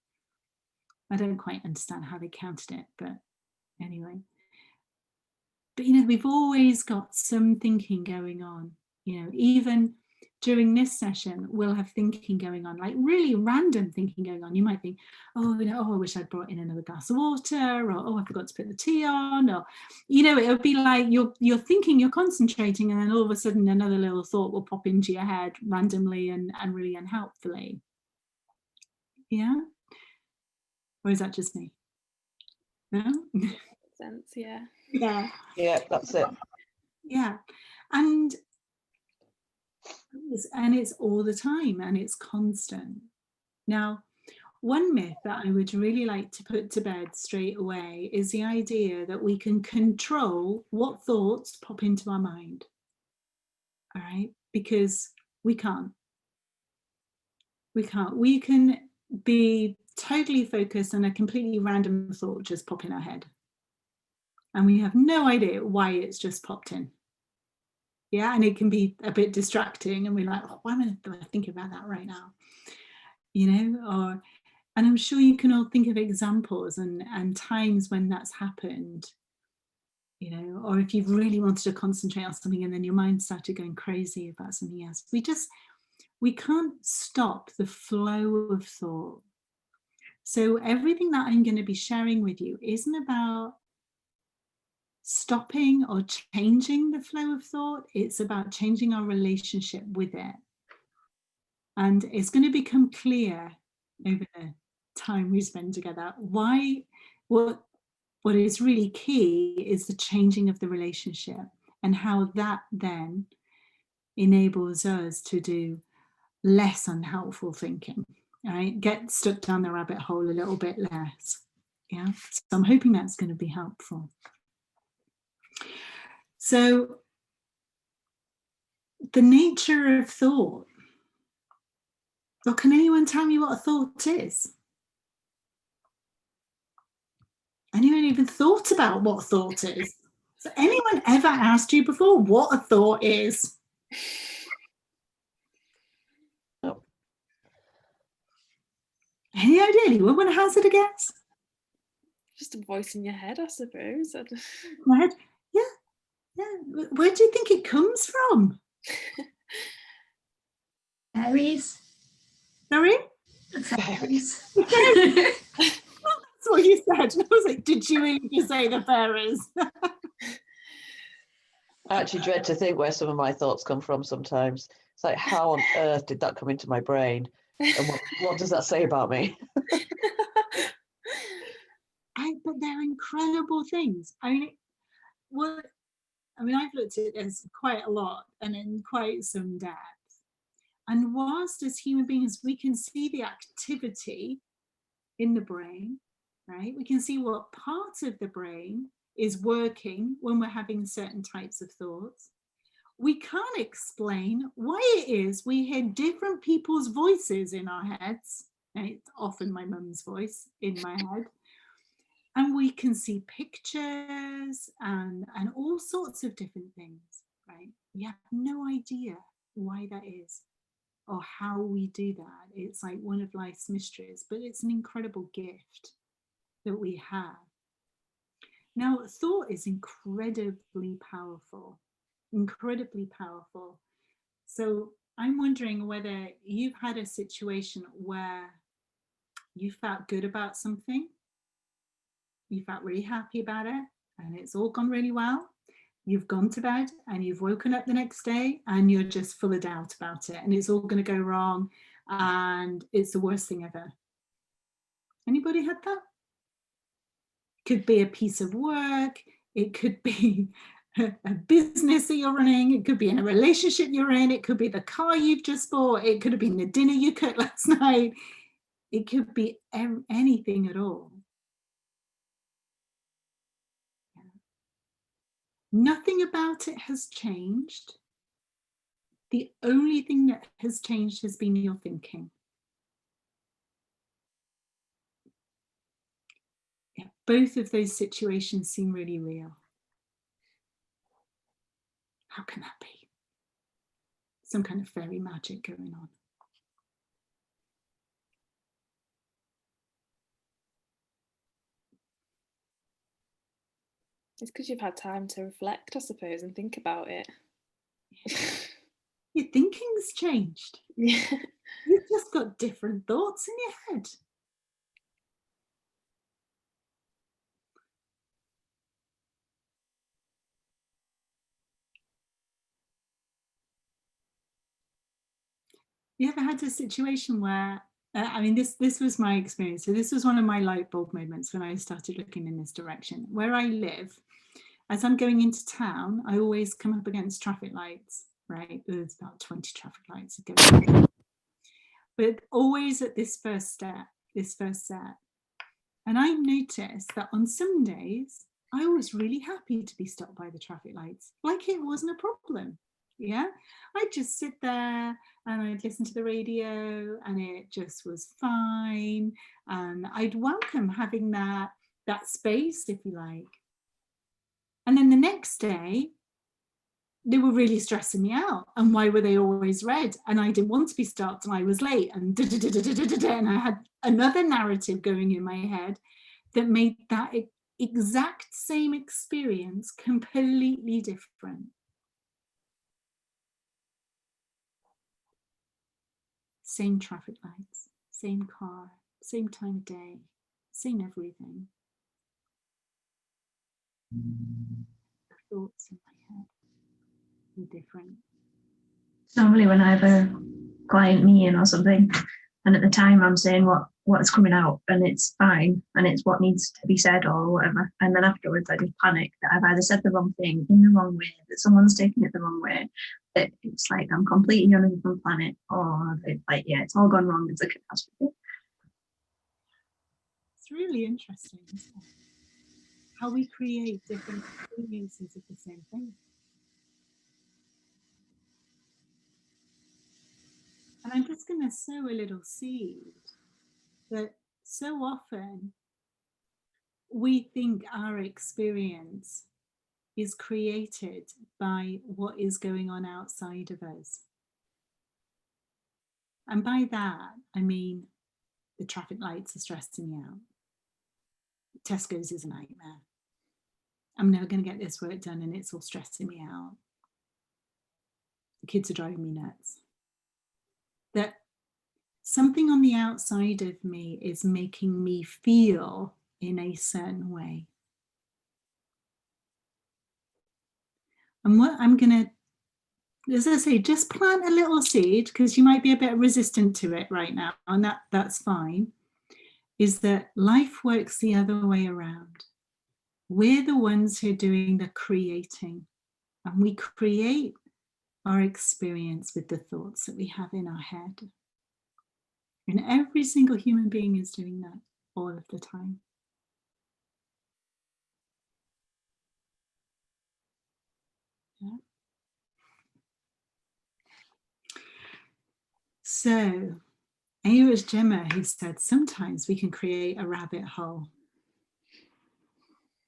I don't quite understand how they counted it, but anyway. But you know, we've always got some thinking going on. You know, even during this session, we'll have thinking going on, like really random thinking going on. You might think, oh, you know, oh, I wish I'd brought in another glass of water, or oh, I forgot to put the tea on, or, you know, it'll be like you're thinking, you're concentrating, and then all of a sudden another little thought will pop into your head randomly and really unhelpfully. Yeah? Or is that just me? No? Makes sense, yeah. Yeah. Yeah, that's it. Yeah. And it's all the time, and it's constant. Now, one myth that I would really like to put to bed straight away is the idea that we can control what thoughts pop into our mind. All right, because we can't. We can't. We can be totally focused on a completely random thought just pop in our head, and we have no idea why it's just popped in. Yeah, and it can be a bit distracting, and we're like, oh, why am I thinking about that right now? You know, and I'm sure you can all think of examples and times when that's happened. you know, or if you've really wanted to concentrate on something and then your mind started going crazy about something else. We can't stop the flow of thought. So everything that I'm going to be sharing with you isn't about stopping or changing the flow of thought. It's about changing our relationship with it. And it's going to become clear over the time we spend together why, what is really key is the changing of the relationship, and how that then enables us to do less unhelpful thinking, right? Get stuck down the rabbit hole a little bit less. Yeah, so I'm hoping that's going to be helpful. So the nature of thought. Well, can anyone tell me what a thought is? Anyone even thought about what thought is? Has anyone ever asked you before what a thought is? No. Any idea? Anyone want to hazard a guess? Just a voice in your head, I suppose. My head? Yeah. Where do you think it comes from? Fairies. Sorry? Fairies. That's what you said. I was like, did you really just say the fairies? I actually dread to think where some of my thoughts come from sometimes. It's like, how on earth did that come into my brain? And what does that say about me? But they're incredible things. I've looked at this quite a lot and in quite some depth. And whilst as human beings, we can see the activity in the brain, right? We can see what part of the brain is working when we're having certain types of thoughts. We can't explain why it is we hear different people's voices in our heads. And it's often my mum's voice in my head. And we can see pictures and all sorts of different things, right? We have no idea why that is or how we do that. It's like one of life's mysteries, but it's an incredible gift that we have. Now, thought is incredibly powerful, incredibly powerful. So I'm wondering whether you've had a situation where you felt good about something, you felt really happy about it, and it's all gone really well. You've gone to bed and you've woken up the next day and you're just full of doubt about it and it's all going to go wrong and it's the worst thing ever. Anybody had that? Could be a piece of work, it could be a business that you're running, it could be in a relationship you're in, it could be the car you've just bought, it could have been the dinner you cooked last night, it could be anything at all. Nothing about it has changed. The only thing that has changed has been your thinking. Yeah, both of those situations seem really real. How can that be? Some kind of fairy magic going on. It's because you've had time to reflect, I suppose, and think about it. Your thinking's changed. Yeah. You've just got different thoughts in your head. You ever had a situation where, this was my experience. So this was one of my light bulb moments when I started looking in this direction. Where I live, as I'm going into town, I always come up against traffic lights, right? There's about 20 traffic lights going. But always at this first set. And I noticed that on some days, I was really happy to be stopped by the traffic lights, like it wasn't a problem. Yeah, I'd just sit there and I'd listen to the radio and it just was fine. And I'd welcome having that space, if you like. And then the next day, they were really stressing me out. And why were they always red? And I didn't want to be stopped and I was late and and I had another narrative going in my head that made that exact same experience, completely different. Same traffic lights, same car, same time of day, same everything. The thoughts in my head were different. Normally when I have a client meeting or something, and at the time I'm saying what's coming out and it's fine and it's what needs to be said or whatever, and then afterwards I just panic that I've either said the wrong thing in the wrong way, that someone's taking it the wrong way, that it's like I'm completely on a different planet, or it's like, yeah, it's all gone wrong, it's a catastrophe. It's really interesting, isn't it? How we create different experiences of the same thing. And I'm just going to sow a little seed that so often we think our experience is created by what is going on outside of us. And by that, I mean the traffic lights are stressing me out. Tesco's is a nightmare. I'm never going to get this work done and it's all stressing me out. The kids are driving me nuts. That something on the outside of me is making me feel in a certain way. And what I'm going to, as I say, just plant a little seed, because you might be a bit resistant to it right now, and that's fine, is that life works the other way around. We're the ones who are doing the creating, and we create our experience with the thoughts that we have in our head. And every single human being is doing that all of the time. Yeah. So, it was Gemma who said, sometimes we can create a rabbit hole.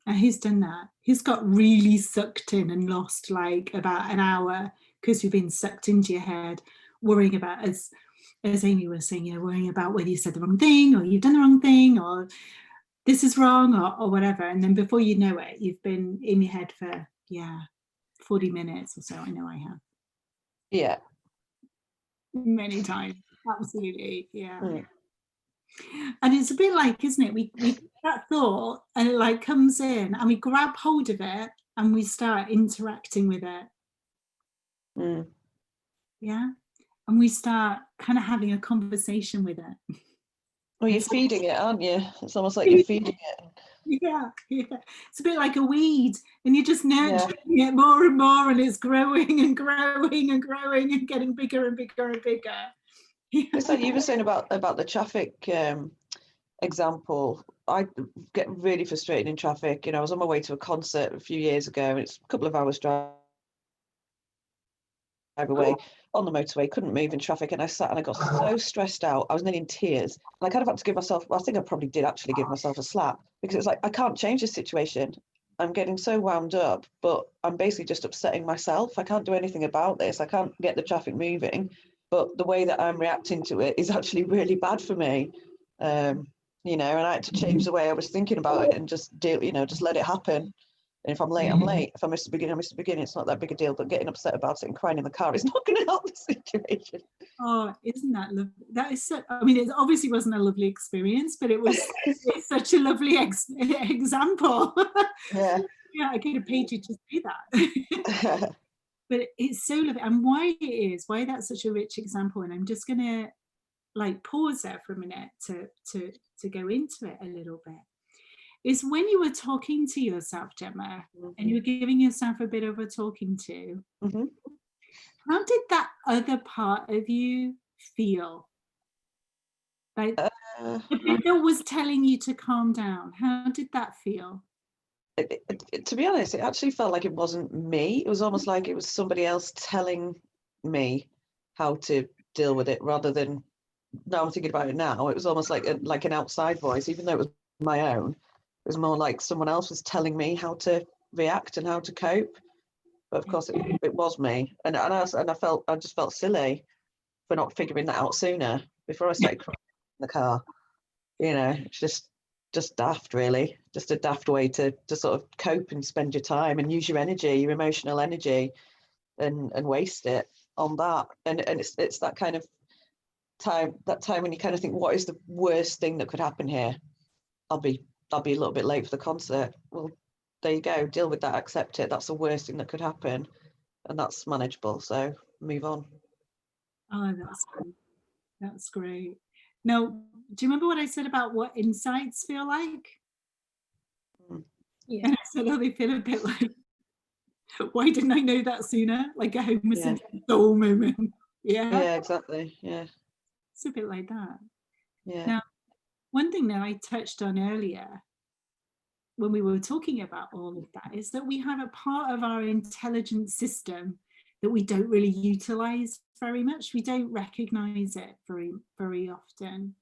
And who's done that? Who's got really sucked in and lost like about an hour because you've been sucked into your head, worrying about, as Amy was saying, you know, worrying about whether you said the wrong thing or you've done the wrong thing or this is wrong or whatever. And then before you know it, you've been in your head for, 40 minutes or so. I know I have. Yeah. Many times. Absolutely. Yeah. And it's a bit like, isn't it? We that thought and it like comes in and we grab hold of it and we start interacting with it. Yeah. And we start kind of having a conversation with it. Well, you're feeding it, aren't you? It's almost like you're feeding it. Yeah. It's a bit like a weed and you're just nurturing it more and more and it's growing and growing and growing and getting bigger and bigger and bigger. It's like you were saying about the traffic example. I get really frustrated in traffic. You know, I was on my way to a concert a few years ago and it's a couple of hours drive away on the motorway, couldn't move in traffic, and I sat and I got so stressed out, I was nearly in tears, and I kind of had to give myself, well, I think I probably did actually give myself a slap, because it's like, I can't change this situation. I'm getting so wound up, but I'm basically just upsetting myself. I can't do anything about this. I can't get the traffic moving, but the way that I'm reacting to it is actually really bad for me. You know, and I had to change the way I was thinking about it and just deal, you know, just let it happen. And if I'm late, I'm late. If I miss the beginning, I miss the beginning. It's not that big a deal, but getting upset about it and crying in the car is not going to help the situation. Oh, isn't that lovely? That is so, I mean, it obviously wasn't a lovely experience, but it's such a lovely example. Yeah. Yeah, I could have paid you to say that. But it's so lovely. And why that's such a rich example. And I'm just going to like pause there for a minute to go into it a little bit. Is when you were talking to yourself, Gemma, and you were giving yourself a bit of a talking to, how did that other part of you feel? Like the bit that was telling you to calm down, how did that feel? To be honest, it actually felt like it wasn't me. It was almost like it was somebody else telling me how to deal with it, rather than, now I'm thinking about it now, it was almost like an outside voice, even though it was my own. It was more like someone else was telling me how to react and how to cope. But of course, it was me, and I just felt silly for not figuring that out sooner, before I started crying in the car. You know, it's just, just daft, really. Just a daft way to sort of cope and spend your time and use your energy, your emotional energy, and waste it on that. And it's that kind of time when you kind of think, what is the worst thing that could happen here? I'll be a little bit late for the concert. Well, there you go, deal with that, accept it. That's the worst thing that could happen, and that's manageable, so move on. Oh, that's great. That's great. Now, do you remember what I said about what insights feel like? Yeah. And I said, oh, they feel a bit like, why didn't I know that sooner? Like a Homer Simpson soul moment. Yeah, exactly. Yeah, it's a bit like that. yeah. Now, one thing that I touched on earlier when we were talking about all of that is that we have a part of our intelligence system that we don't really utilize very much. We don't recognize it very often.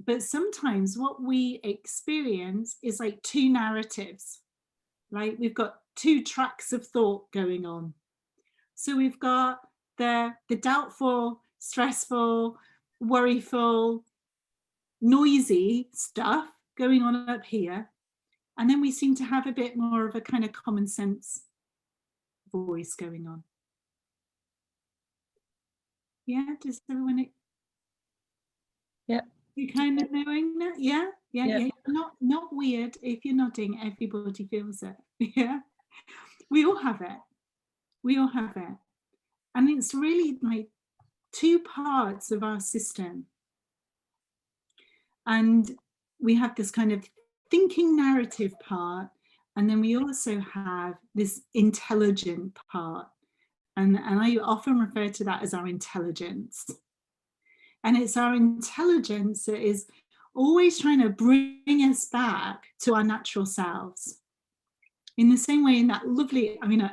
But sometimes what we experience is like two narratives, right? We've got two tracks of thought going on. So we've got the doubtful, stressful, worryful, noisy stuff going on up here. And then we seem to have a bit more of a kind of common sense voice going on. Yeah, does everyone? Yeah. You kind of knowing that? Yeah. Not weird if you're nodding, everybody feels it. Yeah. We all have it. We all have it. And it's really like two parts of our system. And we have this kind of thinking narrative part, and then we also have this intelligent part. And I often refer to that as our intelligence. And it's our intelligence that is always trying to bring us back to our natural selves. In the same way, in that lovely, I mean,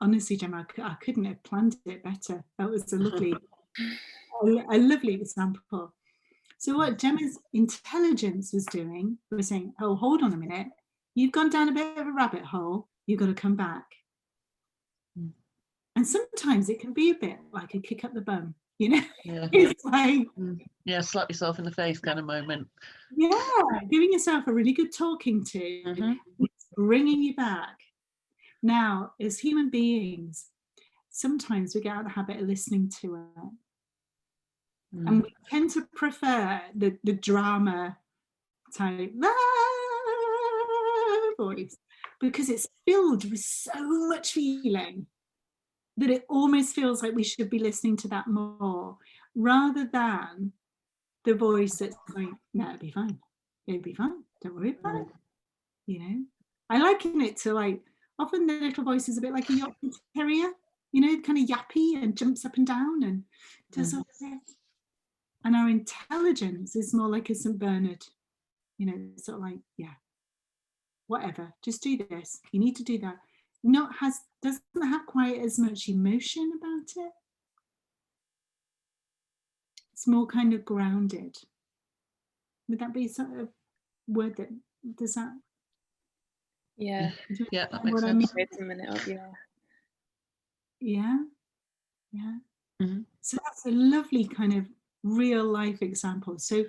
honestly, Gemma, I couldn't have planned it better. That was a lovely example. So what Gemma's intelligence was doing was saying, oh, hold on a minute. You've gone down a bit of a rabbit hole. You've got to come back. And sometimes it can be a bit like a kick up the bum, you know? Yeah. It's like, Yeah, slap yourself in the face kind of moment. yeah, giving yourself a really good talking to, bringing you back. Now, as human beings, sometimes we get out of the habit of listening to it. And we tend to prefer the drama type voice because it's filled with so much feeling that it almost feels like we should be listening to that more rather than the voice that's going, no, it'll be fine. It'll be fine. Don't worry about it. You know, I liken it to like, often the little voice is a bit like a Yorkshire Terrier, you know, kind of yappy and jumps up and down and does all this. And our intelligence is more like a St. Bernard, you know, sort of like, yeah, whatever, just do this. You need to do that. Doesn't have quite as much emotion about it. It's more kind of grounded. Would that be sort of word that does that? Yeah. Yeah, that makes what sense. I mean? Wait a minute up, yeah. Yeah. So that's a lovely kind of real life example. So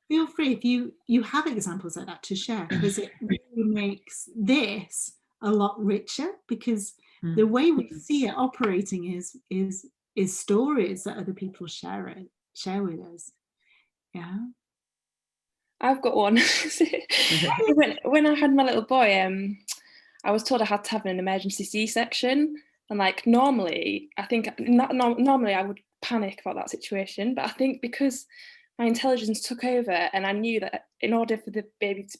feel free if you have examples like that to share, because it really makes this a lot richer, because the way we see it operating is stories that other people share with us. Yeah. I've got one. when I had my little boy, I was told I had to have an emergency C-section, and like normally I would panic about that situation, but I think because my intelligence took over and I knew that in order for the baby to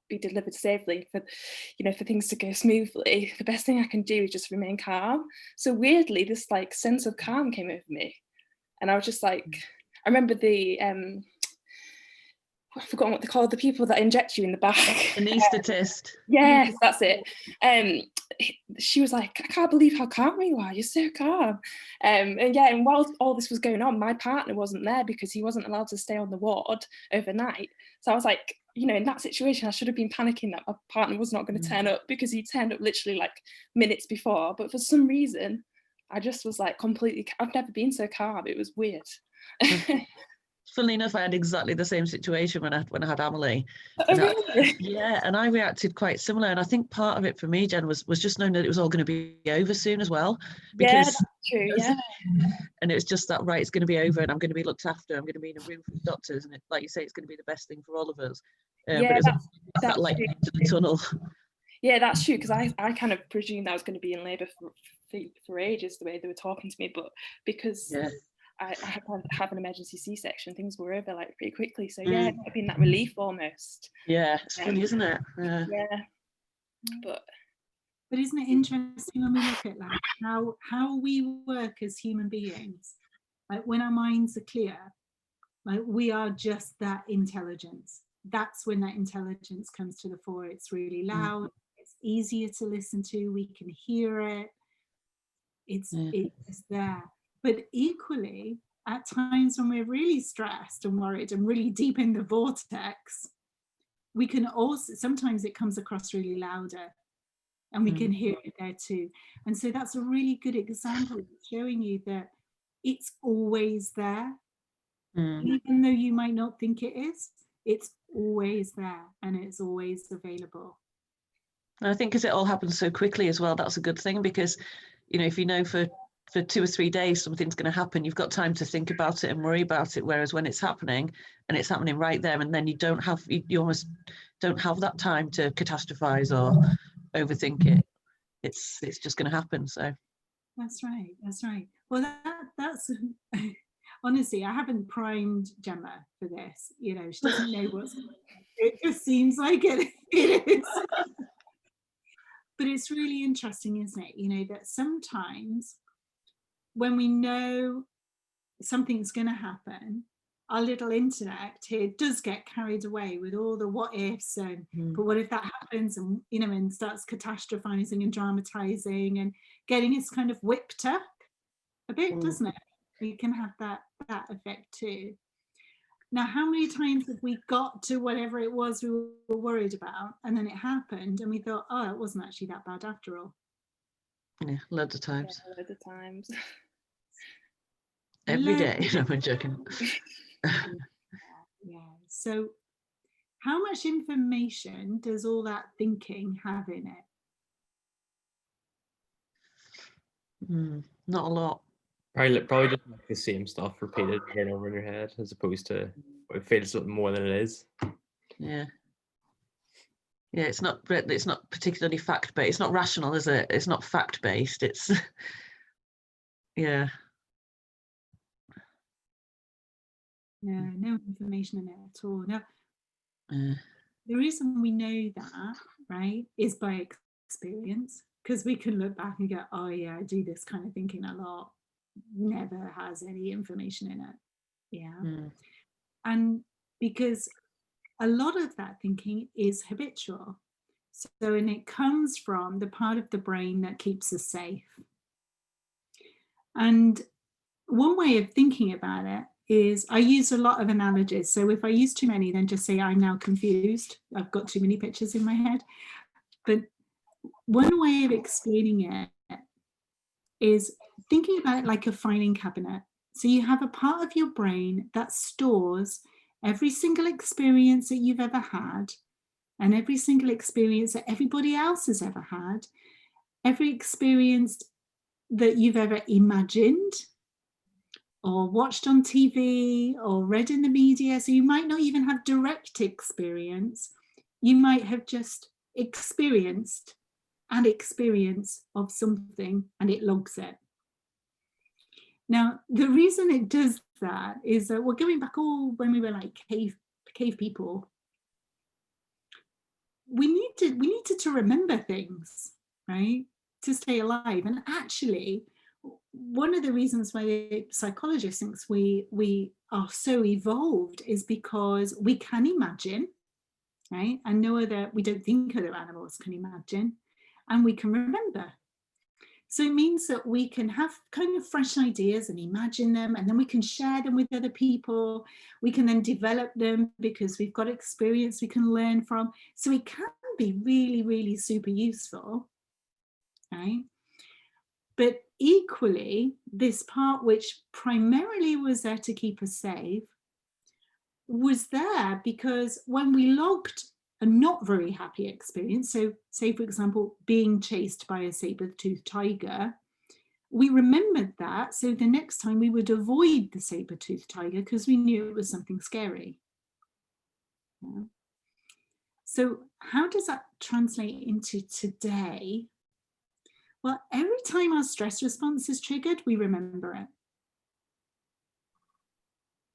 be delivered safely, for things to go smoothly, the best thing I can do is just remain calm. So weirdly, this like sense of calm came over me, and I was just like, I remember the I've forgotten what they call the people that inject you in the back. Anaesthetist. Yes, that's it. She was like, I can't believe how calm you are. You're so calm. And while all this was going on, my partner wasn't there because he wasn't allowed to stay on the ward overnight. So I was like, in that situation, I should have been panicking that my partner was not going to turn up, because he turned up literally like minutes before. But for some reason, I just was like completely, I've never been so calm. It was weird. Funnily enough, I had exactly the same situation when I had Amelie. Oh, And really? yeah, and I reacted quite similar. And I think part of it for me, Jen, was just knowing that it was all going to be over soon as well. Yeah, Because that's true. Yeah. and it was just that, right, it's going to be over and I'm going to be looked after. I'm going to be in a room full of doctors. And like you say, it's going to be the best thing for all of us. Yeah, but it's that that's light true. into the tunnel. Yeah, that's true, because I kind of presumed I was going to be in labour for ages, the way they were talking to me, but because Yeah. I had to have an emergency C-section, things were over like pretty quickly. So yeah, it might have been that relief almost. Yeah, it's funny, isn't it? Yeah, but isn't it interesting when we look at like how we work as human beings? Like when our minds are clear, like we are just that intelligence. That's when that intelligence comes to the fore. It's really loud. It's easier to listen to. We can hear it. It's there. But equally, at times when we're really stressed and worried and really deep in the vortex, we can also, sometimes it comes across really louder and we can hear it there too. And so that's a really good example of showing you that it's always there. Even though you might not think it is, it's always there and it's always available. And I think because it all happens so quickly as well, that's a good thing, because, you know, if you know for 2 or 3 days something's going to happen, you've got time to think about it and worry about it. Whereas when it's happening and it's happening right there and then you almost don't have that time to catastrophize or overthink it. It's just going to happen. So that's right. Well, that's honestly, I haven't primed Gemma for this. You know, she doesn't know what's going on. It just seems like it is. But it's really interesting, isn't it? You know, that sometimes when we know something's going to happen, our little intellect here does get carried away with all the what ifs and but what if that happens, and you know, and starts catastrophizing and dramatizing and getting us kind of whipped up a bit, doesn't it? We can have that effect too. Now, how many times have we got to whatever it was we were worried about, and then it happened, and we thought, oh, it wasn't actually that bad after all? yeah, loads of times. yeah, loads of times. Every day. No, I'm joking. Yeah. So how much information does all that thinking have in it? Not a lot. Probably just like the same stuff repeated again over in your head, as opposed to it feels something more than it is. Yeah, it's not particularly fact-based. It's not rational, is it? It's not fact-based. It's yeah. No information in it at all. Now, the reason we know that, right, is by experience, because we can look back and go, oh yeah, I do this kind of thinking a lot. Never has any information in it. Yeah. And because a lot of that thinking is habitual. So, and it comes from the part of the brain that keeps us safe. And one way of thinking about it is, I use a lot of analogies. So if I use too many, then just say I'm now confused. I've got too many pictures in my head. But one way of explaining it is thinking about it like a filing cabinet. So you have a part of your brain that stores every single experience that you've ever had, and every single experience that everybody else has ever had, every experience that you've ever imagined or watched on TV or read in the media. So you might not even have direct experience. You might have just experienced an experience of something, and it logs it. Now, the reason it does that is that we're going back all when we were like cave people. We needed to remember things, right, to stay alive. And actually, one of the reasons why the psychologist thinks we are so evolved is because we can imagine, right? And we don't think other animals can imagine, and we can remember. So it means that we can have kind of fresh ideas and imagine them, and then we can share them with other people. We can then develop them because we've got experience we can learn from. So it can be really, really super useful, right? But equally, this part which primarily was there to keep us safe was there because when we logged a not very happy experience, so say for example being chased by a saber-toothed tiger, we remembered that, so the next time we would avoid the saber-toothed tiger because we knew it was something scary. Yeah. So how does that translate into today? Well, every time our stress response is triggered, we remember it.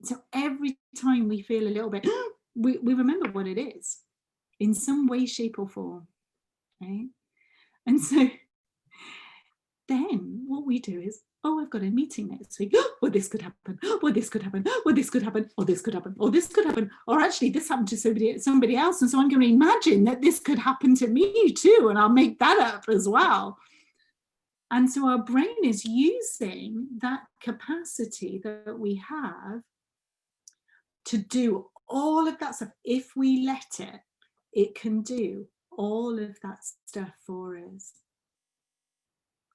So every time we feel a little bit, we remember what it is in some way, shape or form, right? And so then what we do is, oh, I've got a meeting next week. Well, this could happen. Well, this could happen. Well, this could happen. Or this could happen. Or this could happen. Or actually, this happened to somebody else. And so I'm going to imagine that this could happen to me too. And I'll make that up as well. And so our brain is using that capacity that we have to do all of that stuff. If we let it, it can do all of that stuff for us.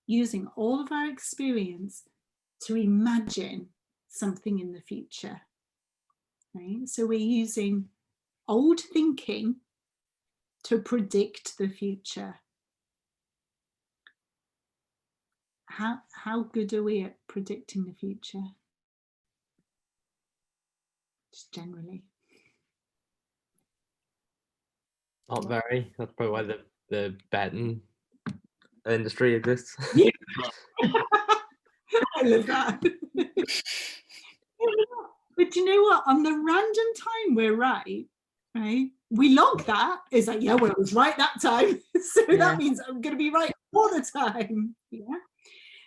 Using all of our experience to imagine something in the future, right? So we're using old thinking to predict the future. How good are we at predicting the future? Just generally. Not very. That's probably why the betting industry exists. Yeah. I love that. But you know what? On the random time we're right? We log that. It's like, yeah, well, I was right that time. So that means I'm going to be right all the time. Yeah.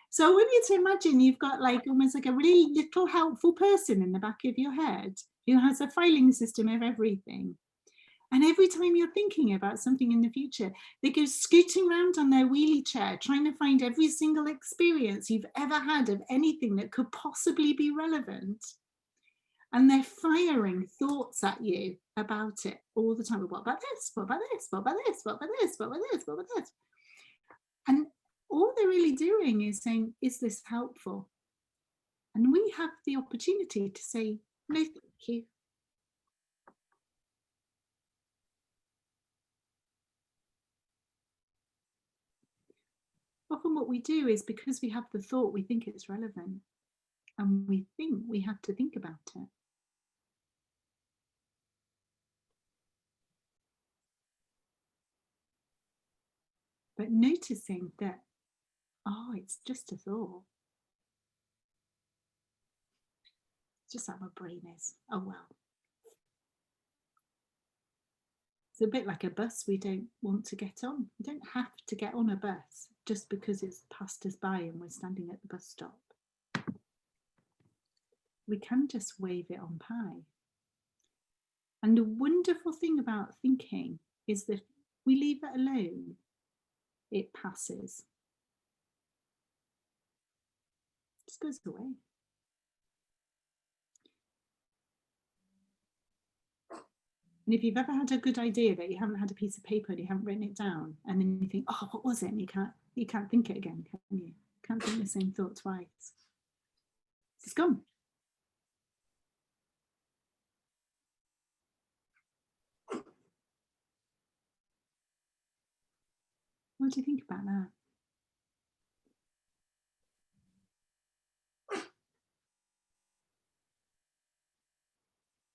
So I want you to imagine you've got like almost like a really little helpful person in the back of your head who has a filing system of everything. And every time you're thinking about something in the future, they go scooting around on their wheelie chair, trying to find every single experience you've ever had of anything that could possibly be relevant. And they're firing thoughts at you about it all the time. What about this? What about this? What about this? What about this? What about this? What about this? And all they're really doing is saying, is this helpful? And we have the opportunity to say, no, thank you. Often what we do is because we have the thought, we think it's relevant and we think we have to think about it. But noticing that, oh, it's just a thought. It's just how my brain is. Oh, well. It's a bit like a bus we don't want to get on. We don't have to get on a bus just because it's passed us by and we're standing at the bus stop. We can just wave it on by. And the wonderful thing about thinking is that we leave it alone. It passes. It just goes away. And if you've ever had a good idea that you haven't had a piece of paper and you haven't written it down, and then you think, oh, what was it? And you can't think it again, can you? Can't think the same thought twice. It's gone. What do you think about that?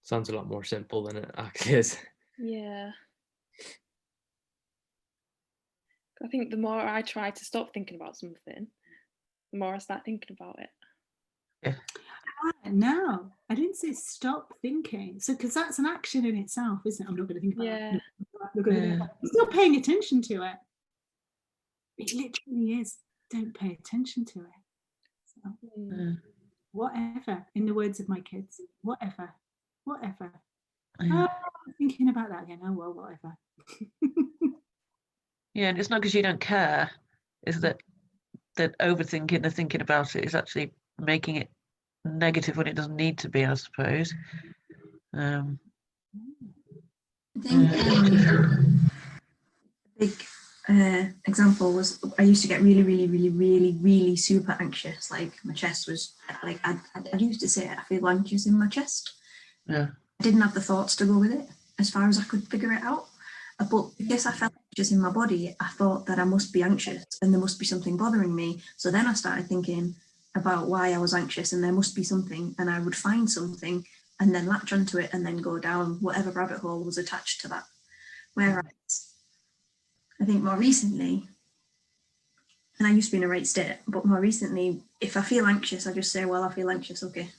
Sounds a lot more simple than it actually is. Yeah. I think the more I try to stop thinking about something, the more I start thinking about it. Yeah. No, I didn't say stop thinking. So, because that's an action in itself, isn't it? I'm not going to think about it. You're still paying attention to it. It literally is. Don't pay attention to it. So, whatever, in the words of my kids, whatever. Whatever. Oh, I'm thinking about that again. Oh, well, whatever. Yeah, and it's not because you don't care, is that overthinking, the thinking about it is actually making it negative when it doesn't need to be, I suppose. I think a big example was I used to get really super anxious. Like my chest was like I used to say I feel anxious in my chest. Yeah. didn't have the thoughts to go with it as far as I could figure it out. But because I felt anxious in my body, I thought that I must be anxious and there must be something bothering me. So then I started thinking about why I was anxious, and there must be something, and I would find something and then latch onto it and then go down whatever rabbit hole was attached to that. Whereas I think more recently, and I used to be in a right state, but more recently, if I feel anxious, I just say, well, I feel anxious, okay.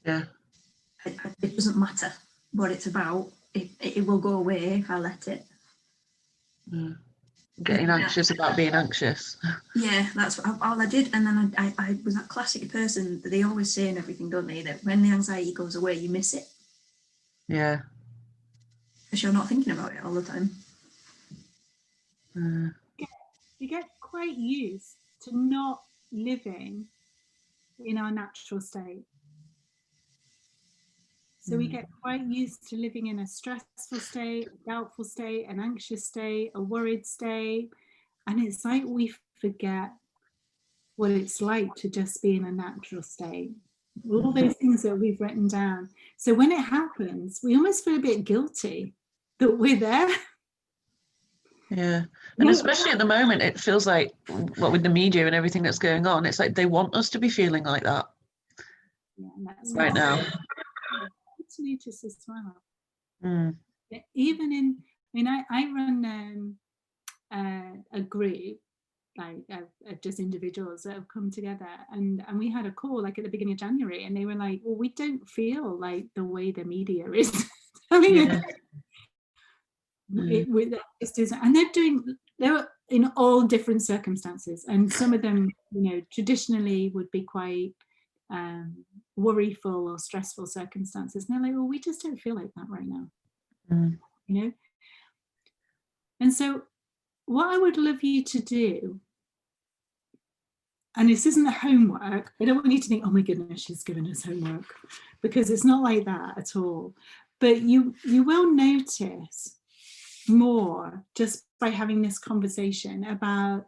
Yeah. It doesn't matter what it's about. It will go away if I let it. Getting anxious about being anxious. Yeah, that's all I did. And then I was that classic person that they always say in everything, don't they? That when the anxiety goes away, you miss it. Yeah. Because you're not thinking about it all the time. You get quite used to not living in our natural state. So we get quite used to living in a stressful state, a doubtful state, an anxious state, a worried state. And it's like we forget what it's like to just be in a natural state. All those things that we've written down. So when it happens, we almost feel a bit guilty that we're there. Yeah. And especially at the moment, it feels like, what with the media and everything that's going on, it's like they want us to be feeling like that. Yeah, and that's right now. To notice as well. Mm. Even in, I run a group like of just individuals that have come together, and we had a call like at the beginning of January, and they were like, well, we don't feel like the way the media is telling us. And they're in all different circumstances, and some of them, traditionally would be quite worryful or stressful circumstances, and they're like, well, we just don't feel like that right now. And so what I would love you to do, and this isn't the homework, I don't want you to think, oh my goodness, she's given us homework, because it's not like that at all, but you will notice more just by having this conversation about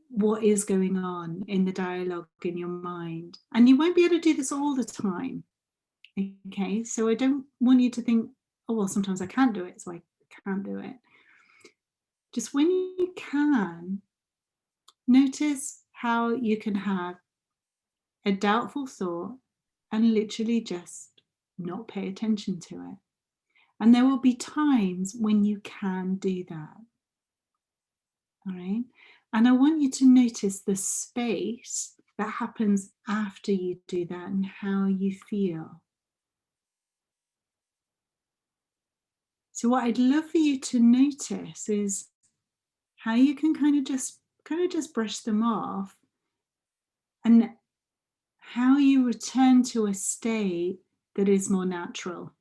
what is going on in the dialogue in your mind. And you won't be able to do this all the time. Okay, so I don't want you to think, oh, well, sometimes I can't do it, so I can't do it. Just when you can, notice how you can have a doubtful thought and literally just not pay attention to it. And there will be times when you can do that. All right. And I want you to notice the space that happens after you do that and how you feel. So what I'd love for you to notice is how you can kind of just brush them off, and how you return to a state that is more natural,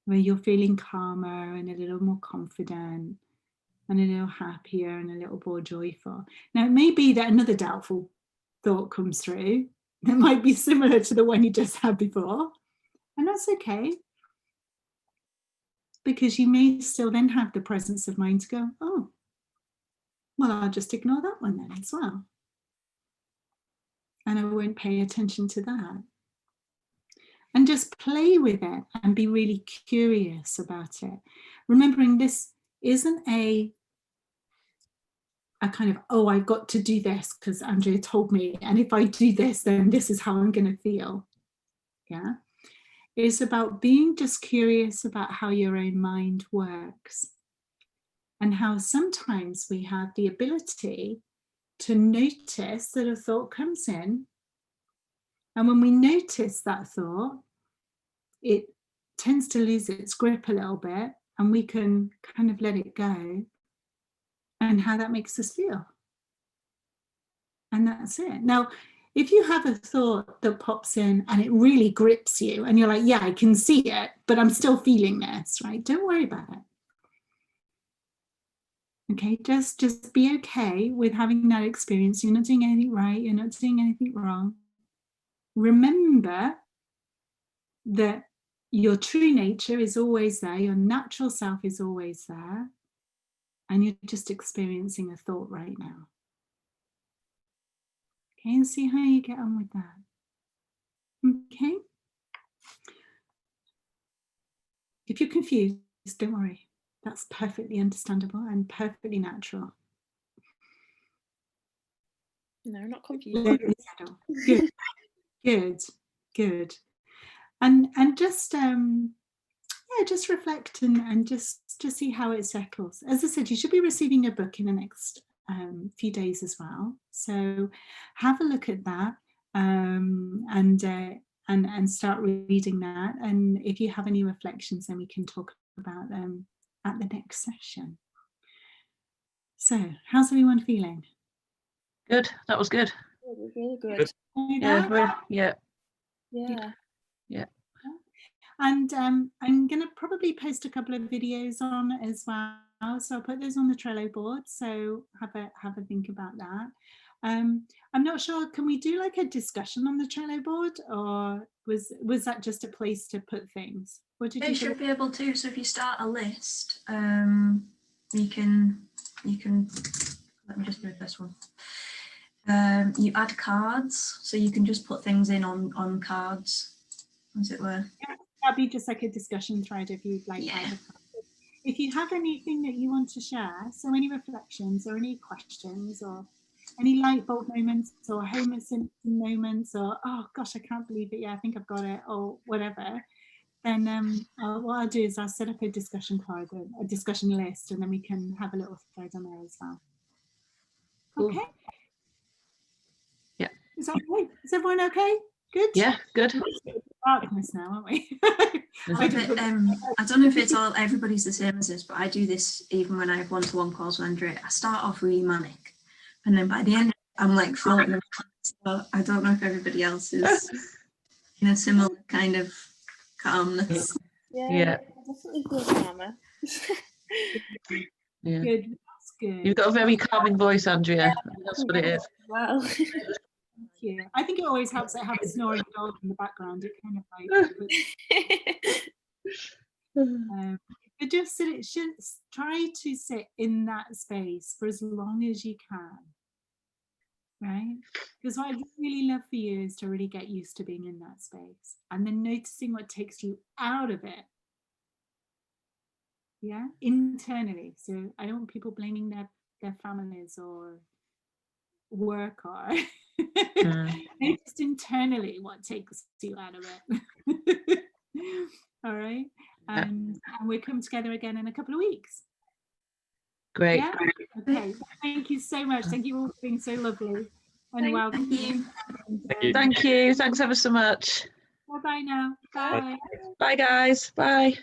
where you're feeling calmer and a little more confident and a little happier and a little more joyful. Now, it may be that another doubtful thought comes through that might be similar to the one you just had before, and that's okay, because you may still then have the presence of mind to go, oh, well, I'll just ignore that one then as well. And I won't pay attention to that. And just play with it and be really curious about it. Remembering this isn't a kind of, oh, I've got to do this because Andrea told me, and if I do this, then this is how I'm going to feel. Yeah. It's about being just curious about how your own mind works, and how sometimes we have the ability to notice that a thought comes in. And when we notice that thought, it tends to lose its grip a little bit, and we can kind of let it go, and how that makes us feel. And that's it. Now, if you have a thought that pops in and it really grips you, and you're like, yeah, I can see it, but I'm still feeling this, right? Don't worry about it. Okay, just be okay with having that experience. You're not doing anything right, you're not doing anything wrong. Remember that your true nature is always there, your natural self is always there, and you're just experiencing a thought right now. Okay, and see how you get on with that. Okay. If you're confused, don't worry. That's perfectly understandable and perfectly natural. No, not confused. Very subtle. Good, good, good. And just yeah, just reflect and just see how it settles. As I said, you should be receiving your book in the next few days as well. So have a look at that and start reading that. And if you have any reflections, then we can talk about them at the next session. So how's everyone feeling? Good. That was good. It was really good. Yeah. Yeah. Yeah. Yeah. And I'm going to probably post a couple of videos on as well. So I'll put those on the Trello board. So have a think about that. I'm not sure, can we do like a discussion on the Trello board, or was that just a place to put things? What did They you should be able to. So if you start a list, you can let me just do this one. You add cards, so you can just put things in on cards, as it were. That'd be just like a discussion thread if you'd like. Yeah. If you have anything that you want to share, so any reflections or any questions or any light bulb moments or Homer Simpson moments or, oh gosh, I can't believe it, yeah, I think I've got it, or whatever, then what I'll do is I'll set up a discussion card, a discussion list, and then we can have a little thread on there as well. Okay. Cool. Yeah. Is that okay? Is everyone okay? Good? Yeah, good. Darkness now, aren't we? I don't know if it's all everybody's the same as this, but I do this even when I have one-to-one calls with Andrea. I start off really manic, and then by the end I'm like floating. So I don't know if everybody else is in a similar kind of calmness. Yeah. Definitely feel calmer. Yeah. Good. That's good. You've got a very calming voice, Andrea. That's what it is. Wow. Thank you. I think it always helps to have a snoring dog in the background. It kind of like, but just try to sit in that space for as long as you can, right? Because what I'd really love for you is to really get used to being in that space and then noticing what takes you out of it. Yeah, internally. So I don't want people blaming their families or work or just internally what takes you out of it. All right, and we'll come together again in a couple of weeks. Great. Yeah? Okay, thank you so much. Thank you all for being so lovely and welcome. Thank you. Thank you. Thanks ever so much. Bye bye now. Bye. Bye, guys. Bye.